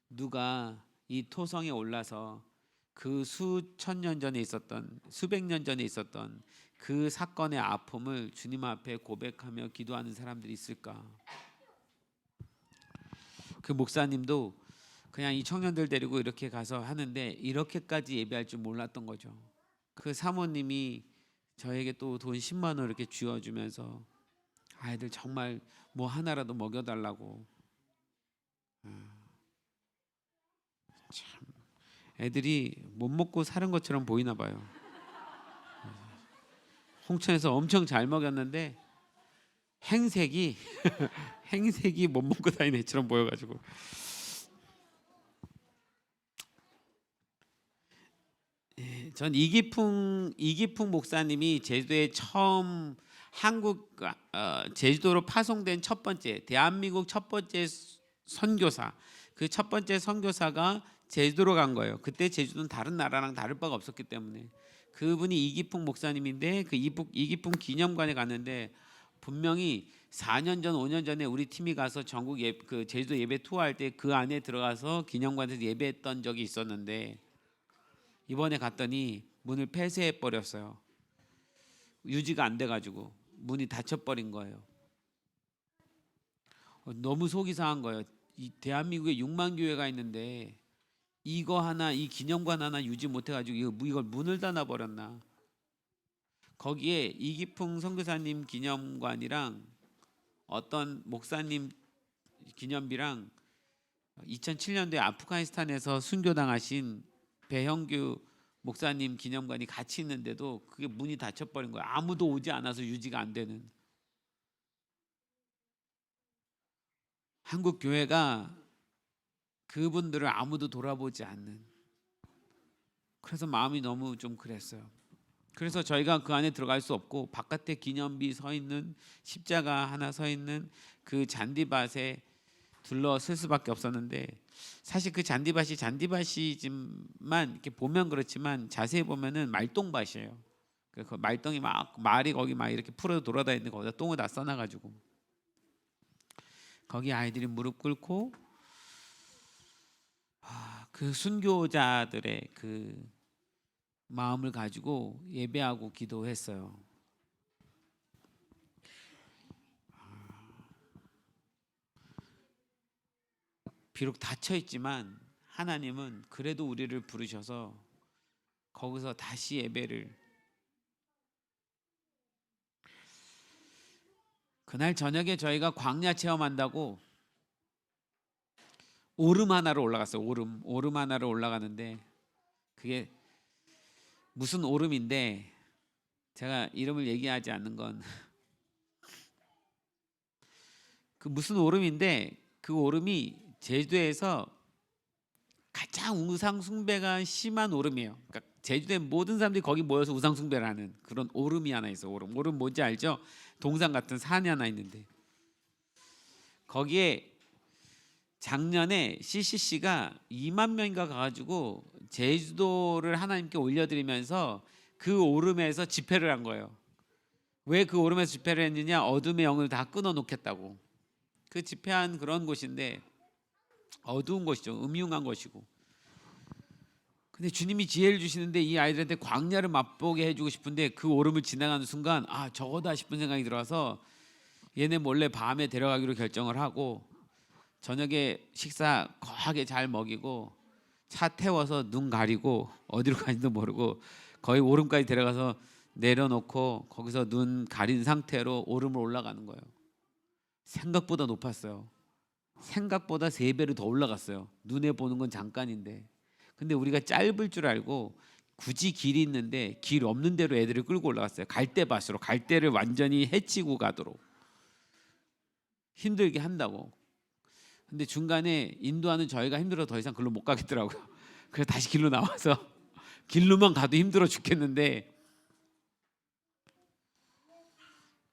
누가 이 토성에 올라서 그 수천 년 전에 있었던, 수백 년 전에 있었던 그 사건의 아픔을 주님 앞에 고백하며 기도하는 사람들이 있을까? 그 목사님도 그냥 이 청년들 데리고 이렇게 가서 하는데 이렇게까지 예배할 줄 몰랐던 거죠. 그 사모님이 저에게 또 돈 10만 원 이렇게 쥐어주면서 아이들 정말 뭐 하나라도 먹여달라고. 참 애들이 못 먹고 사는 것처럼 보이나 봐요. 홍천에서 엄청 잘 먹였는데 행색이 행색이 못 먹고 다니는 애처럼 보여가지고. 전 이기풍 목사님이 제주도에 처음 제주도로 파송된 첫 번째, 대한민국 첫 번째 선교사, 그 첫 번째 선교사가 제주도로 간 거예요. 그때 제주도는 다른 나라랑 다를 바가 없었기 때문에. 그분이 이기풍 목사님인데, 그 이기풍 기념관에 갔는데 분명히 4년 전, 5년 전에 우리 팀이 가서 전국 그 제주도 예배 투어할 때 그 안에 들어가서 기념관에서 예배했던 적이 있었는데 이번에 갔더니 문을 폐쇄해 버렸어요. 유지가 안 돼가지고 문이 닫혀버린 거예요. 너무 속이 상한 거예요. 이 대한민국에 6만 교회가 있는데 이거 하나, 이 기념관 하나 유지 못해가지고 이걸 문을 닫아 버렸나. 거기에 이기풍 선교사님 기념관이랑 어떤 목사님 기념비랑 2007년도에 아프가니스탄에서 순교당하신 배형규 목사님 기념관이 같이 있는데도 그게 문이 닫혀버린 거예요. 아무도 오지 않아서 유지가 안 되는. 한국 교회가 그분들을 아무도 돌아보지 않는. 그래서 마음이 너무 좀 그랬어요. 그래서 저희가 그 안에 들어갈 수 없고 바깥에 기념비 서 있는 십자가 하나 서 있는 그 잔디밭에 둘러쓸 수밖에 없었는데 사실 그 잔디밭이지만 이렇게 보면 그렇지만 자세히 보면은 말똥밭이에요. 그 말똥이 막 말이 거기 막 이렇게 풀어 돌아다니는데 거기다 똥을 다 써놔가지고 거기 아이들이 무릎 꿇고 그 순교자들의 그 마음을 가지고 예배하고 기도했어요. 비록 닫혀 있지만 하나님은 그래도 우리를 부르셔서 거기서 다시 예배를. 그날 저녁에 저희가 광야 체험한다고 오름 하나로 올라갔어요. 오름 하나로 올라가는데 그게 무슨 오름인데 제가 이름을 얘기하지 않는 건 그 무슨 오름인데 그 오름이 제주도에서 가장 우상 숭배가 심한 오름이에요. 그러니까 제주도의 모든 사람들이 거기 모여서 우상 숭배를 하는 그런 오름이 하나 있어요. 오름 뭔지 알죠? 동산 같은 산이 하나 있는데 거기에 작년에 CCC가 2만 명인가 가가지고 제주도를 하나님께 올려드리면서 그 오름에서 집회를 한 거예요. 왜 그 오름에서 집회를 했느냐? 어둠의 영을 다 끊어놓겠다고. 그 집회한 그런 곳인데 어두운 곳이죠. 음흉한 곳이고. 근데 주님이 지혜를 주시는데 이 아이들한테 광야를 맛보게 해주고 싶은데 그 오름을 지나가는 순간 저거다 싶은 생각이 들어서 얘네 몰래 밤에 데려가기로 결정을 하고 저녁에 식사 거하게 잘 먹이고 차 태워서 눈 가리고 어디로 가는지도 모르고 거의 오름까지 데려가서 내려놓고 거기서 눈 가린 상태로 오름을 올라가는 거예요. 생각보다 높았어요. 생각보다 3배로 더 올라갔어요. 눈에 보는 건 잠깐인데. 근데 우리가 짧을 줄 알고 굳이 길이 있는데 길 없는 대로 애들을 끌고 올라갔어요. 갈대밭으로. 갈대를 완전히 해치고 가도록 힘들게 한다고. 근데 중간에 인도하는 저희가 힘들어 더 이상 글로 못 가겠더라고요. 그래서 다시 길로 나와서 길로만 가도 힘들어 죽겠는데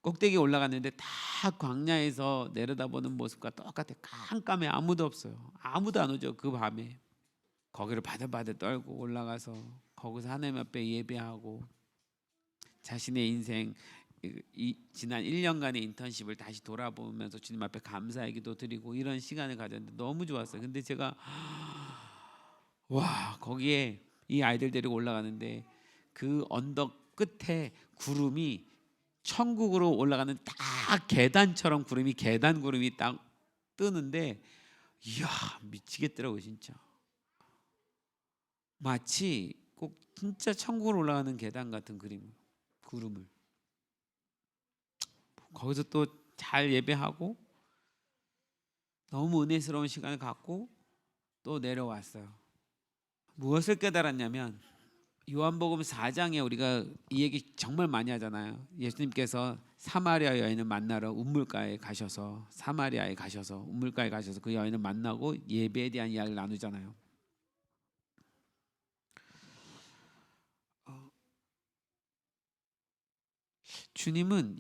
꼭대기 올라갔는데 다 광야에서 내려다보는 모습과 똑같아. 깜깜해. 아무도 없어요. 아무도 안 오죠. 그 밤에 거기를 바들바들 떨고 올라가서 거기서 하나님 앞에 예배하고 자신의 인생 지난 1년간의 인턴십을 다시 돌아보면서 주님 앞에 감사의 기도 드리고 이런 시간을 가졌는데 너무 좋았어요. 근데 제가 거기에 이 아이들 데리고 올라가는데 그 언덕 끝에 구름이 천국으로 올라가는 딱 계단처럼 계단 구름이 딱 뜨는데 이야 미치겠더라고요. 진짜 마치 꼭 진짜 천국으로 올라가는 계단 같은 구름을 거기서 또 잘 예배하고 너무 은혜스러운 시간을 갖고 또 내려왔어요. 무엇을 깨달았냐면 요한복음 4장에 우리가 이 얘기 정말 많이 하잖아요. 예수님께서 사마리아 여인을 만나러 우물가에 가셔서 우물가에 가셔서 그 여인을 만나고 예배에 대한 이야기를 나누잖아요. 주님은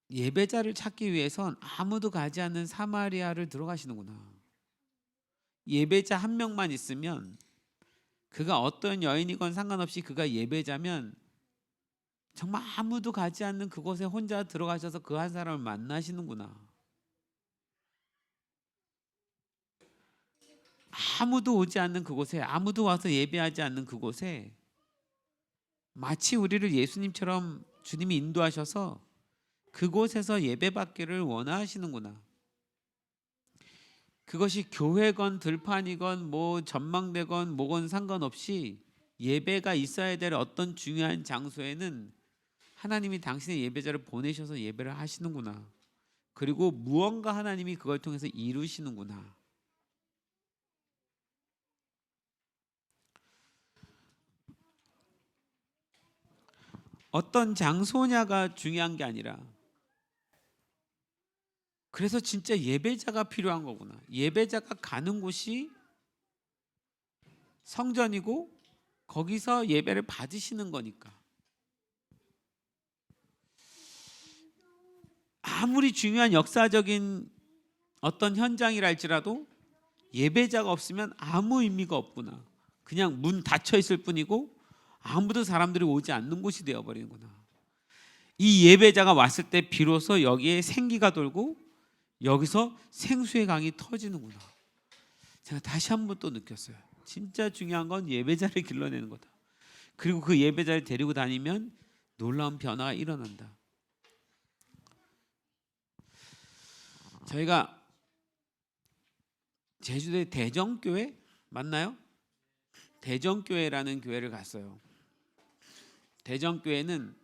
예배자를 찾기 위해선 아무도 가지 않는 사마리아를 들어가시는구나. 예배자 한 명만 있으면 그가 어떤 여인이건 상관없이 그가 예배자면 정말 아무도 가지 않는 그곳에 혼자 들어가셔서 그 한 사람을 만나시는구나. 아무도 오지 않는 그곳에, 아무도 와서 예배하지 않는 그곳에 마치 우리를 예수님처럼 주님이 인도하셔서 그곳에서 예배받기를 원하시는구나. 그것이 교회건 들판이건 뭐 전망대건 뭐건 상관없이 예배가 있어야 될 어떤 중요한 장소에는 하나님이 당신의 예배자를 보내셔서 예배를 하시는구나. 그리고 무언가 하나님이 그걸 통해서 이루시는구나. 어떤 장소냐가 중요한 게 아니라, 그래서 진짜 예배자가 필요한 거구나. 예배자가 가는 곳이 성전이고 거기서 예배를 받으시는 거니까. 아무리 중요한 역사적인 어떤 현장이랄지라도 예배자가 없으면 아무 의미가 없구나. 그냥 문 닫혀 있을 뿐이고 아무도 사람들이 오지 않는 곳이 되어버리는구나. 이 예배자가 왔을 때 비로소 여기에 생기가 돌고 여기서 생수의 강이 터지는구나. 제가 다시 한번 또 느꼈어요. 진짜 중요한 건 예배자를 길러내는 거다. 그리고 그 예배자를 데리고 다니면 놀라운 변화가 일어난다. 저희가 제주도의 대정교회 맞나요? 대정교회라는 교회를 갔어요. 대정교회는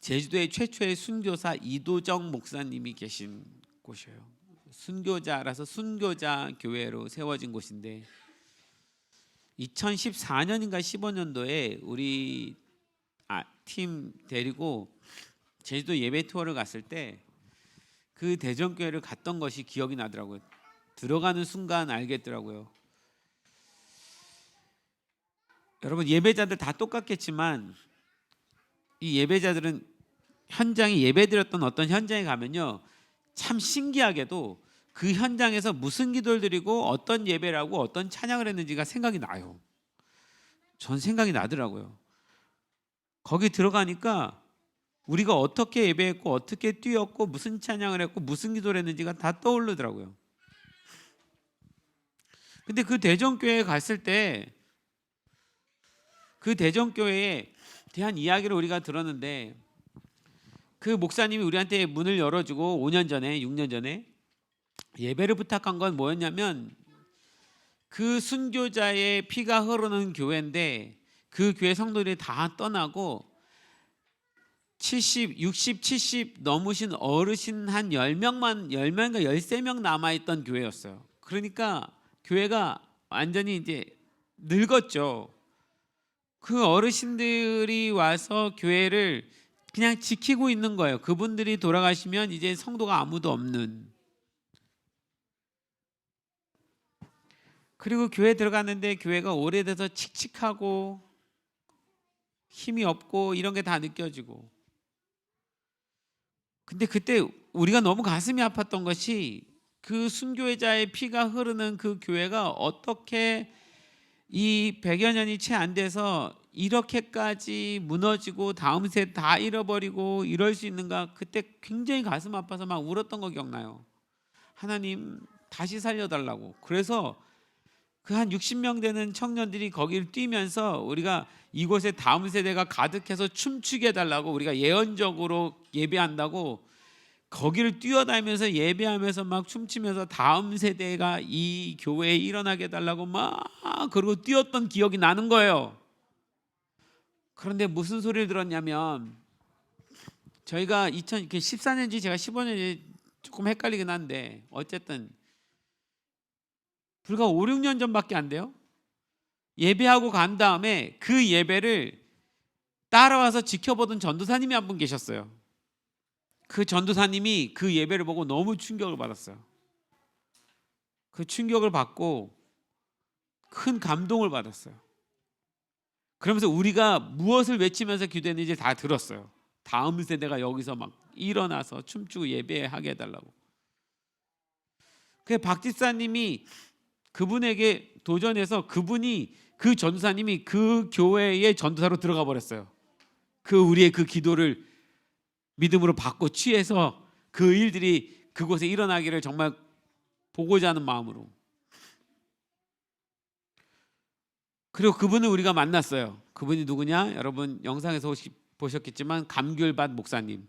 제주도의 최초의 순교사 이도정 목사님이 계신 곳이에요. 순교자라서 순교자 교회로 세워진 곳인데 2014년인가 15년도에 우리 팀 데리고 제주도 예배 투어를 갔을 때 그 대정교회를 갔던 것이 기억이 나더라고요. 들어가는 순간 알겠더라고요. 여러분, 예배자들 다 똑같겠지만 이 예배자들은 현장에 예배드렸던 어떤 현장에 가면요, 참 신기하게도 그 현장에서 무슨 기도를 드리고 어떤 예배를 하고 어떤 찬양을 했는지가 생각이 나요. 전 생각이 나더라고요. 거기 들어가니까 우리가 어떻게 예배했고 어떻게 뛰었고 무슨 찬양을 했고 무슨 기도를 했는지가 다 떠오르더라고요. 근데 그 대정교회에 갔을 때 그 대정교회에 대한 이야기를 우리가 들었는데 그 목사님이 우리한테 문을 열어주고 5년 전에 6년 전에 예배를 부탁한 건 뭐였냐면, 그 순교자의 피가 흐르는 교회인데 그 교회 성도들이 다 떠나고 70, 60, 70 넘으신 어르신 한 10명인가 13명 남아있던 교회였어요. 그러니까 교회가 완전히 이제 늙었죠. 그 어르신들이 와서 교회를 그냥 지키고 있는 거예요. 그분들이 돌아가시면 이제 성도가 아무도 없는. 그리고 교회 들어갔는데 교회가 오래돼서 칙칙하고 힘이 없고 이런 게 다 느껴지고. 근데 그때 우리가 너무 가슴이 아팠던 것이 그 순교자의 피가 흐르는 그 교회가 어떻게 이 100여 년이 채 안 돼서 이렇게까지 무너지고 다음 세대 다 잃어버리고 이럴 수 있는가. 그때 굉장히 가슴 아파서 막 울었던 거 기억나요. 하나님 다시 살려달라고. 그래서 그 한 60명 되는 청년들이 거기를 뛰면서 우리가 이곳에 다음 세대가 가득해서 춤추게 해달라고, 우리가 예언적으로 예배한다고 거기를 뛰어다니면서 예배하면서 막 춤추면서 다음 세대가 이 교회에 일어나게 해달라고 막 그러고 뛰었던 기억이 나는 거예요. 그런데 무슨 소리를 들었냐면, 저희가 2014년인지 제가 15년인지 조금 헷갈리긴 한데 어쨌든 불과 5, 6년 전밖에 안 돼요. 예배하고 간 다음에 그 예배를 따라와서 지켜보던 전도사님이 한 분 계셨어요. 그 전도사님이 그 예배를 보고 너무 충격을 받았어요. 그 충격을 받고 큰 감동을 받았어요. 그러면서 우리가 무엇을 외치면서 기도했는지 다 들었어요. 다음 세대가 여기서 막 일어나서 춤추고 예배하게 해달라고. 그 박 집사님이 그분에게 도전해서 그분이 그 전도사님이 그 교회의 전도사로 들어가 버렸어요. 그 우리의 그 기도를 믿음으로 받고 취해서 그 일들이 그곳에 일어나기를 정말 보고자 하는 마음으로. 그리고 그분을 우리가 만났어요. 그분이 누구냐? 여러분 영상에서 보셨겠지만 감귤밭 목사님.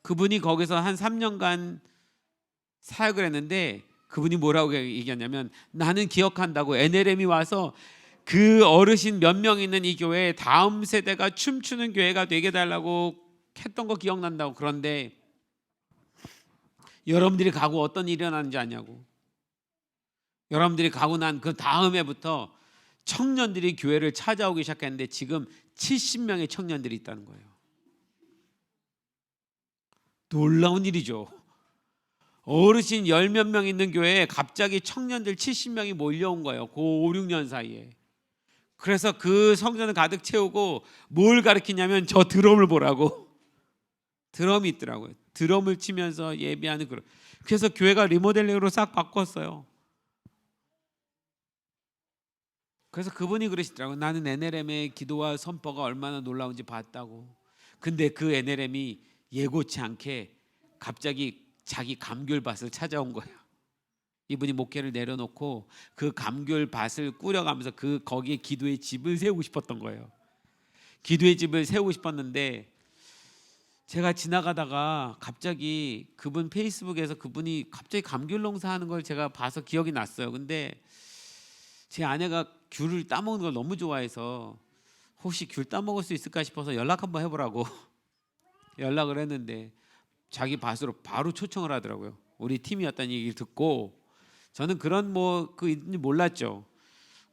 그분이 거기서 한 3년간 사역을 했는데 그분이 뭐라고 얘기했냐면, 나는 기억한다고 NLM이 와서 그 어르신 몇 명 있는 이 교회에 다음 세대가 춤추는 교회가 되게 달라고 했던 거 기억난다고. 그런데 여러분들이 가고 어떤 일이 일어나는지 아냐고. 여러분들이 가고 난 그 다음 해부터 청년들이 교회를 찾아오기 시작했는데 지금 70명의 청년들이 있다는 거예요. 놀라운 일이죠. 어르신 10몇 명 있는 교회에 갑자기 청년들 70명이 몰려온 거예요. 그 5, 6년 사이에. 그래서 그 성전을 가득 채우고 뭘 가르치냐면 저 드럼을 보라고. 드럼이 있더라고요. 드럼을 치면서 예배하는 그런. 그래서 교회가 리모델링으로 싹 바꿨어요. 그래서 그분이 그러시더라고요. 나는 NLM의 기도와 선포가 얼마나 놀라운지 봤다고. 근데 그 NLM이 예고치 않게 갑자기 자기 감귤밭을 찾아온 거예요. 이분이 목회를 내려놓고 그 감귤밭을 꾸려가면서 거기에 기도의 집을 세우고 싶었던 거예요. 기도의 집을 세우고 싶었는데 제가 지나가다가 갑자기 그분 페이스북에서 그분이 갑자기 감귤 농사하는 걸 제가 봐서 기억이 났어요. 근데 제 아내가 귤을 따먹는 걸 너무 좋아해서 혹시 귤 따먹을 수 있을까 싶어서 연락 한번 해보라고 연락을 했는데 자기 밭으로 바로 초청을 하더라고요. 우리 팀이었다는 얘기를 듣고 저는 그런 그 있는지 몰랐죠.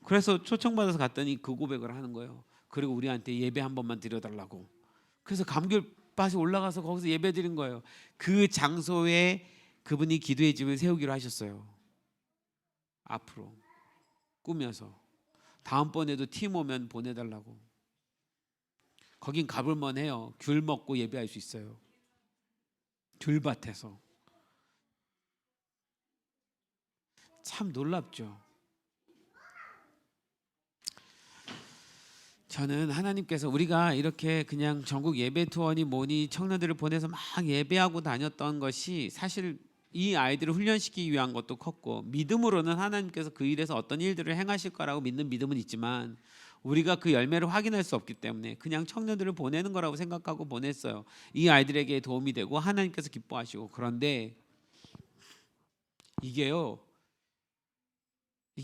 그래서 초청받아서 갔더니 그 고백을 하는 거예요. 그리고 우리한테 예배 한 번만 드려달라고. 그래서 감귤밭에 올라가서 거기서 예배 드린 거예요. 그 장소에 그분이 기도의 집을 세우기로 하셨어요. 앞으로 꾸며서 다음번에도 팀 오면 보내달라고. 거긴 가볼만 해요. 귤 먹고 예배할 수 있어요. 귤밭에서. 참 놀랍죠. 저는 하나님께서 우리가 이렇게 그냥 전국 예배 투어니 뭐니 청년들을 보내서 막 예배하고 다녔던 것이 사실 이 아이들을 훈련시키기 위한 것도 컸고, 믿음으로는 하나님께서 그 일에서 어떤 일들을 행하실 거라고 믿는 믿음은 있지만 우리가 그 열매를 확인할 수 없기 때문에 그냥 청년들을 보내는 거라고 생각하고 보냈어요. 이 아이들에게 도움이 되고 하나님께서 기뻐하시고. 그런데 이게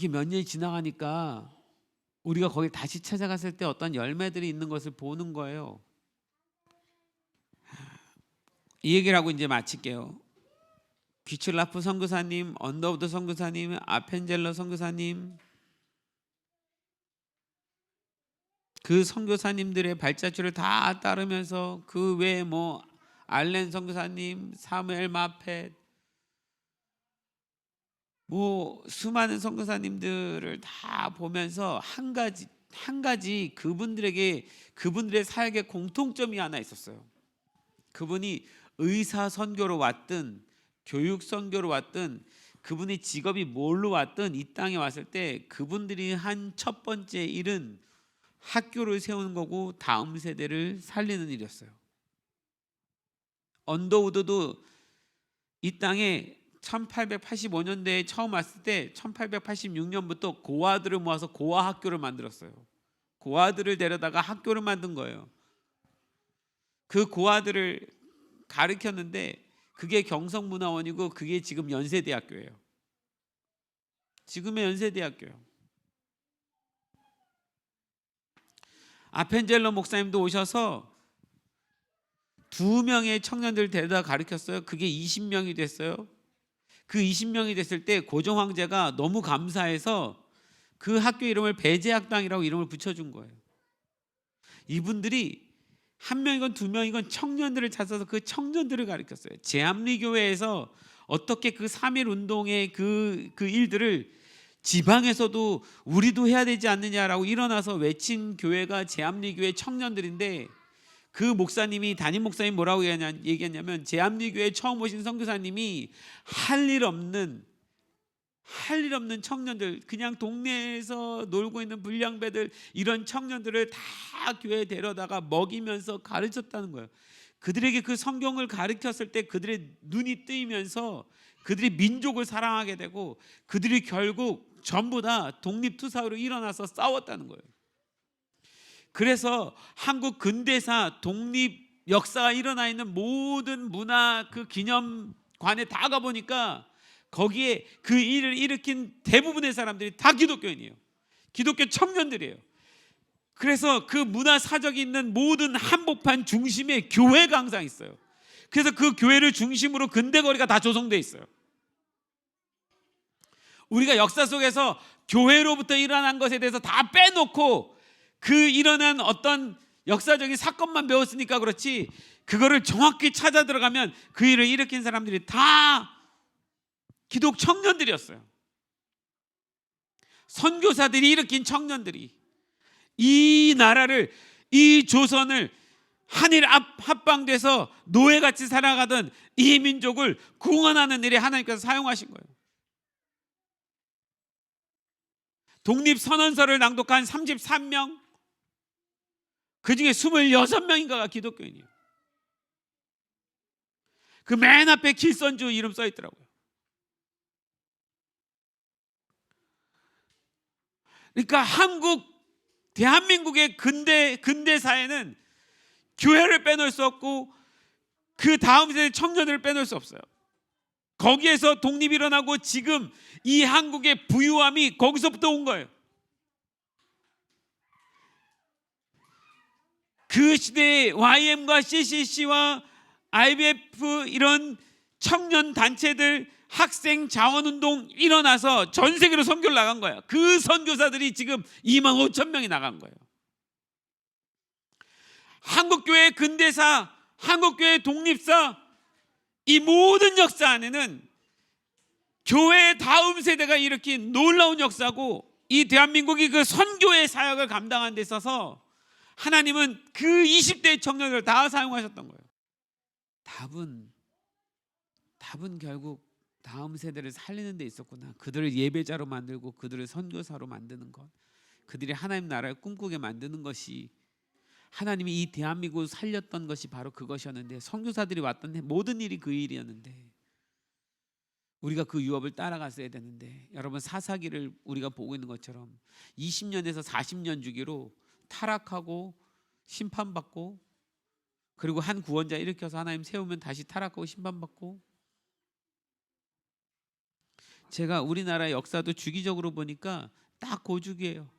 몇 년이 지나가니까 우리가 거기 다시 찾아갔을 때 어떤 열매들이 있는 것을 보는 거예요. 이 얘기를 하고 이제 마칠게요. 귀출라프 선교사님, 언더우드 선교사님, 아펜젤러 선교사님, 그 선교사님들의 발자취를 다 따르면서 그 외에 알렌 선교사님, 사무엘 마펫, 수많은 선교사님들을 다 보면서 한 가지 그분들의 사역의 공통점이 하나 있었어요. 그분이 의사 선교로 왔든 교육 선교로 왔든 그분의 직업이 뭘로 왔든 이 땅에 왔을 때 그분들이 한 첫 번째 일은 학교를 세우는 거고 다음 세대를 살리는 일이었어요. 언더우드도 이 땅에 1885년대에 처음 왔을 때 1886년부터 고아들을 모아서 고아 학교를 만들었어요. 고아들을 데려다가 학교를 만든 거예요. 그 고아들을 가르쳤는데 그게 경성문화원이고 그게 지금 연세대학교예요. 지금의 연세대학교요. 아펜젤러 목사님도 오셔서 2명의 청년들을 데려다 가르쳤어요. 그게 20명이 됐어요. 그 20명이 됐을 때 고종 황제가 너무 감사해서 그 학교 이름을 배제학당이라고 이름을 붙여준 거예요. 이분들이 1명이건 2명이건 청년들을 찾아서 그 청년들을 가르쳤어요. 제암리교회에서 어떻게 그 3.1 운동의 그 일들을 지방에서도 우리도 해야 되지 않느냐라고 일어나서 외친 교회가 제암리교회 청년들인데, 그 목사님이 담임 목사님 뭐라고 얘기했냐면 제암리교회 처음 오신 선교사님이 할 일 없는 할 일 없는 청년들, 그냥 동네에서 놀고 있는 불량배들, 이런 청년들을 다 교회에 데려다가 먹이면서 가르쳤다는 거예요. 그들에게 그 성경을 가르쳤을 때 그들의 눈이 뜨이면서 그들이 민족을 사랑하게 되고, 그들이 결국 전부 다 독립투사로 일어나서 싸웠다는 거예요. 그래서 한국 근대사 독립 역사가 일어나 있는 모든 문화 그 기념관에 다 가보니까 거기에 그 일을 일으킨 대부분의 사람들이 다 기독교인이에요. 기독교 청년들이에요. 그래서 그 문화 사적이 있는 모든 한복판 중심에 교회가 항상 있어요. 그래서 그 교회를 중심으로 근대거리가 다 조성되어 있어요. 우리가 역사 속에서 교회로부터 일어난 것에 대해서 다 빼놓고 그 일어난 어떤 역사적인 사건만 배웠으니까 그렇지, 그거를 정확히 찾아 들어가면 그 일을 일으킨 사람들이 다 기독 청년들이었어요. 선교사들이 일으킨 청년들이 이 나라를, 이 조선을 한일 합방돼서 노예같이 살아가던 이 민족을 구원하는 일에 하나님께서 사용하신 거예요. 독립선언서를 낭독한 33명, 그 중에 26명인가가 기독교인이에요. 그 맨 앞에 길선주 이름 써 있더라고요. 그러니까 대한민국의 근대사에는 교회를 빼놓을 수 없고 그 다음 세대 청년들을 빼놓을 수 없어요. 거기에서 독립이 일어나고 지금 이 한국의 부유함이 거기서부터 온 거예요. 그 시대에 YM과 CCC와 IBF 이런 청년 단체들, 학생 자원운동 일어나서 전 세계로 선교를 나간 거예요. 그 선교사들이 지금 25,000명이 나간 거예요. 한국교회 근대사, 한국교회 독립사, 이 모든 역사 안에는 교회의 다음 세대가 일으킨 놀라운 역사고, 이 대한민국이 그 선교의 사역을 감당하는 데 있어서 하나님은 그 20대의 청년들을 다 사용하셨던 거예요. 답은 결국 다음 세대를 살리는 데 있었구나. 그들을 예배자로 만들고 그들을 선교사로 만드는 것, 그들이 하나님 나라를 꿈꾸게 만드는 것이, 하나님이 이 대한민국을 살렸던 것이 바로 그것이었는데, 선교사들이 왔던 모든 일이 그 일이었는데, 우리가 그 유업을 따라갔어야 되는데, 여러분 사사기를 우리가 보고 있는 것처럼 20년에서 40년 주기로 타락하고 심판받고, 그리고 한 구원자 일으켜서 하나님 세우면 다시 타락하고 심판받고. 제가 우리나라 역사도 주기적으로 보니까 딱 고주기예요.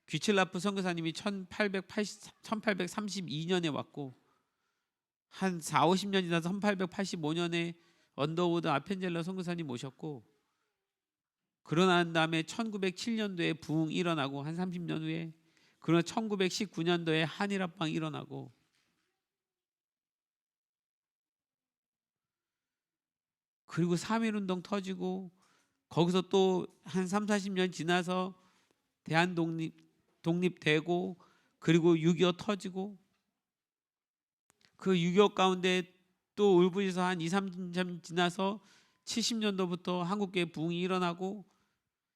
귀칠라프 선교사님이 1832년에 왔고, 한 4, 50년 지나서 1885년에 언더우드 아펜젤러 선교사님 모셨고, 그러난 다음에 1907년도에 부흥이 일어나고, 한 30년 후에 그러나 1919년도에 한일합방이 일어나고, 그리고 3.1운동 터지고, 거기서 또 한 3, 40년 지나서 독립되고, 그리고 6.25 터지고, 그 6.25 가운데 또 울부짖어서 한 2, 3년 지나서 70년도부터 한국교회 부흥이 일어나고,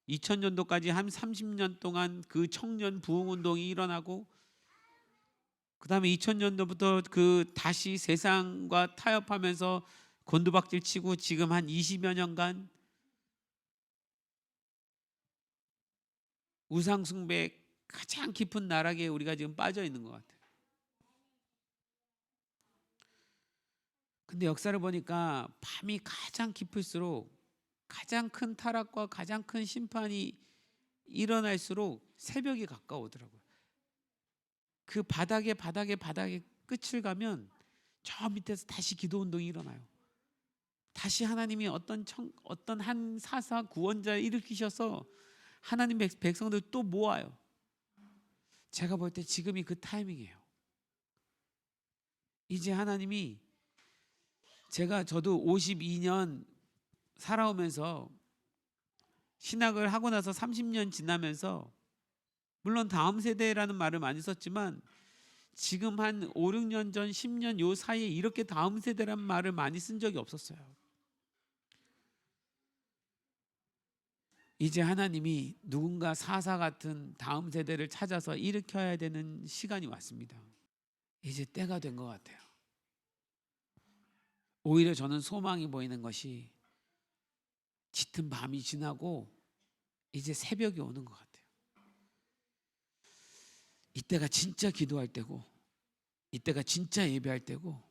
2000년도까지 한 30년 동안 그 청년 부흥운동이 일어나고, 그 다음에 2000년도부터 그 다시 세상과 타협하면서 곤두박질 치고, 지금 한 20여 년간 우상숭배 가장 깊은 나락에 우리가 지금 빠져 있는 것 같아요. 근데 역사를 보니까 밤이 가장 깊을수록 가장 큰 타락과 가장 큰 심판이 일어날수록 새벽이 가까우더라고요. 그 바닥에 끝을 가면 저 밑에서 다시 기도운동이 일어나요. 다시 하나님이 어떤 한 사사 구원자를 일으키셔서 하나님 백성들 또 모아요. 제가 볼 때 지금이 그 타이밍이에요. 이제 하나님이, 저도 52년 살아오면서 신학을 하고 나서 30년 지나면서, 물론 다음 세대라는 말을 많이 썼지만 지금 한 5, 6년 전, 10년 요 사이에 이렇게 다음 세대란 말을 많이 쓴 적이 없었어요. 이제 하나님이 누군가 사사 같은 다음 세대를 찾아서 일으켜야 되는 시간이 왔습니다. 이제 때가 된 것 같아요. 오히려 저는 소망이 보이는 것이 짙은 밤이 지나고 이제 새벽이 오는 것 같아요. 이때가 진짜 기도할 때고, 이때가 진짜 예배할 때고,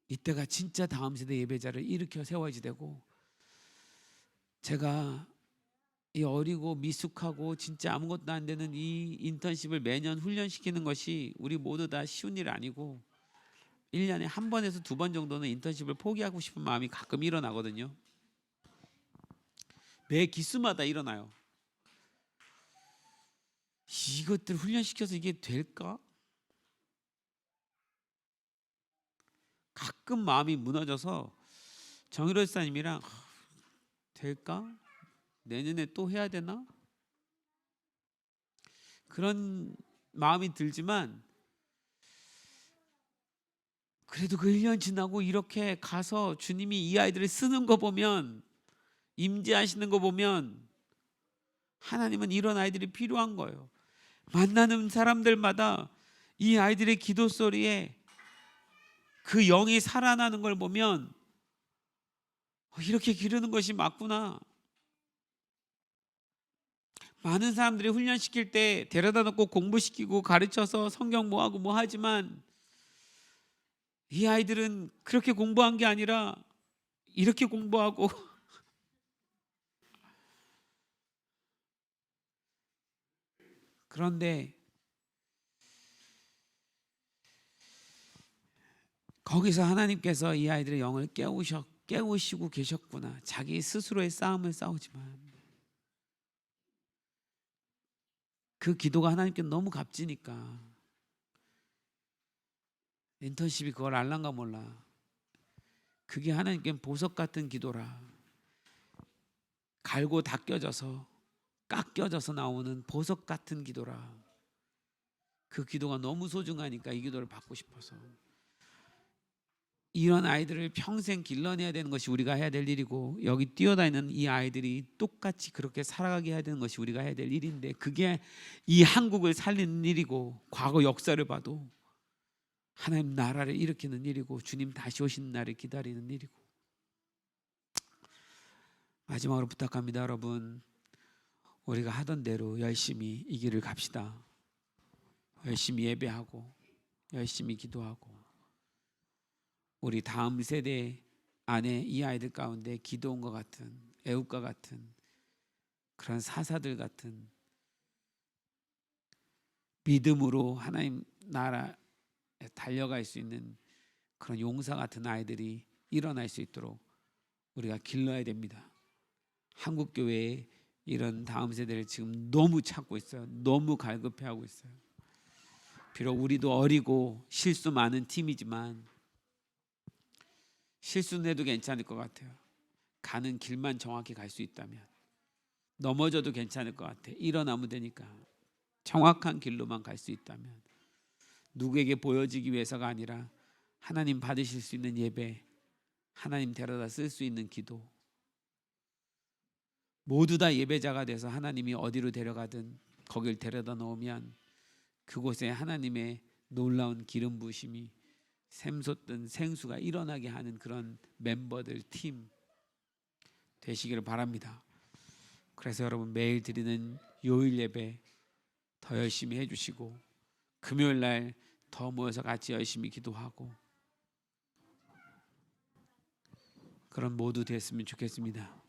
이때가 진짜 다음 세대 예배자를 일으켜 세워야지 되고, 제가 이 어리고 미숙하고 진짜 아무것도 안 되는 이 인턴십을 매년 훈련시키는 것이 우리 모두 다 쉬운 일 아니고 1년에 한 번에서 2번 정도는 인턴십을 포기하고 싶은 마음이 가끔 일어나거든요. 매 기수마다 일어나요. 이것들 훈련시켜서 이게 될까? 가끔 마음이 무너져서 정일호 집사님이랑 될까? 내년에 또 해야 되나? 그런 마음이 들지만 그래도 그 1년 지나고 이렇게 가서 주님이 이 아이들을 쓰는 거 보면, 임재하시는 거 보면 하나님은 이런 아이들이 필요한 거예요. 만나는 사람들마다 이 아이들의 기도 소리에 그 영이 살아나는 걸 보면 이렇게 기르는 것이 맞구나. 많은 사람들이 훈련시킬 때 데려다 놓고 공부시키고 가르쳐서 성경 뭐하고 뭐 하지만 이 아이들은 그렇게 공부한 게 아니라 이렇게 공부하고 그런데 거기서 하나님께서 이 아이들의 영을 깨우시고 계셨구나. 자기 스스로의 싸움을 싸우지만 그 기도가 하나님께 너무 값지니까 인턴십이 그걸 알란가 몰라. 그게 하나님께 보석 같은 기도라. 갈고 닦여져서 깎여져서 나오는 보석 같은 기도라. 그 기도가 너무 소중하니까 이 기도를 받고 싶어서 이런 아이들을 평생 길러내야 되는 것이 우리가 해야 될 일이고, 여기 뛰어다니는 이 아이들이 똑같이 그렇게 살아가게 해야 되는 것이 우리가 해야 될 일인데, 그게 이 한국을 살리는 일이고, 과거 역사를 봐도 하나님 나라를 일으키는 일이고, 주님 다시 오시는 날을 기다리는 일이고. 마지막으로 부탁합니다. 여러분, 우리가 하던 대로 열심히 이 길을 갑시다. 열심히 예배하고 열심히 기도하고, 우리 다음 세대 안에 이 아이들 가운데 기도원과 같은, 애국과 같은, 그런 사사들 같은, 믿음으로 하나님 나라에 달려갈 수 있는 그런 용사 같은 아이들이 일어날 수 있도록 우리가 길러야 됩니다. 한국교회에 이런 다음 세대를 지금 너무 찾고 있어요. 너무 갈급해하고 있어요. 비록 우리도 어리고 실수 많은 팀이지만 실수는 해도 괜찮을 것 같아요. 가는 길만 정확히 갈 수 있다면, 넘어져도 괜찮을 것 같아. 일어나면 되니까 정확한 길로만 갈 수 있다면, 누구에게 보여지기 위해서가 아니라 하나님 받으실 수 있는 예배, 하나님 데려다 쓸 수 있는 기도, 모두 다 예배자가 돼서 하나님이 어디로 데려가든 거길 데려다 놓으면 그곳에 하나님의 놀라운 기름 부으심이 샘솟던 생수가 일어나게 하는 그런 멤버들, 팀 되시기를 바랍니다. 그래서 여러분, 매일 드리는 요일 예배 더 열심히 해주시고, 금요일 날 더 모여서 같이 열심히 기도하고, 그런 모두 됐으면 좋겠습니다.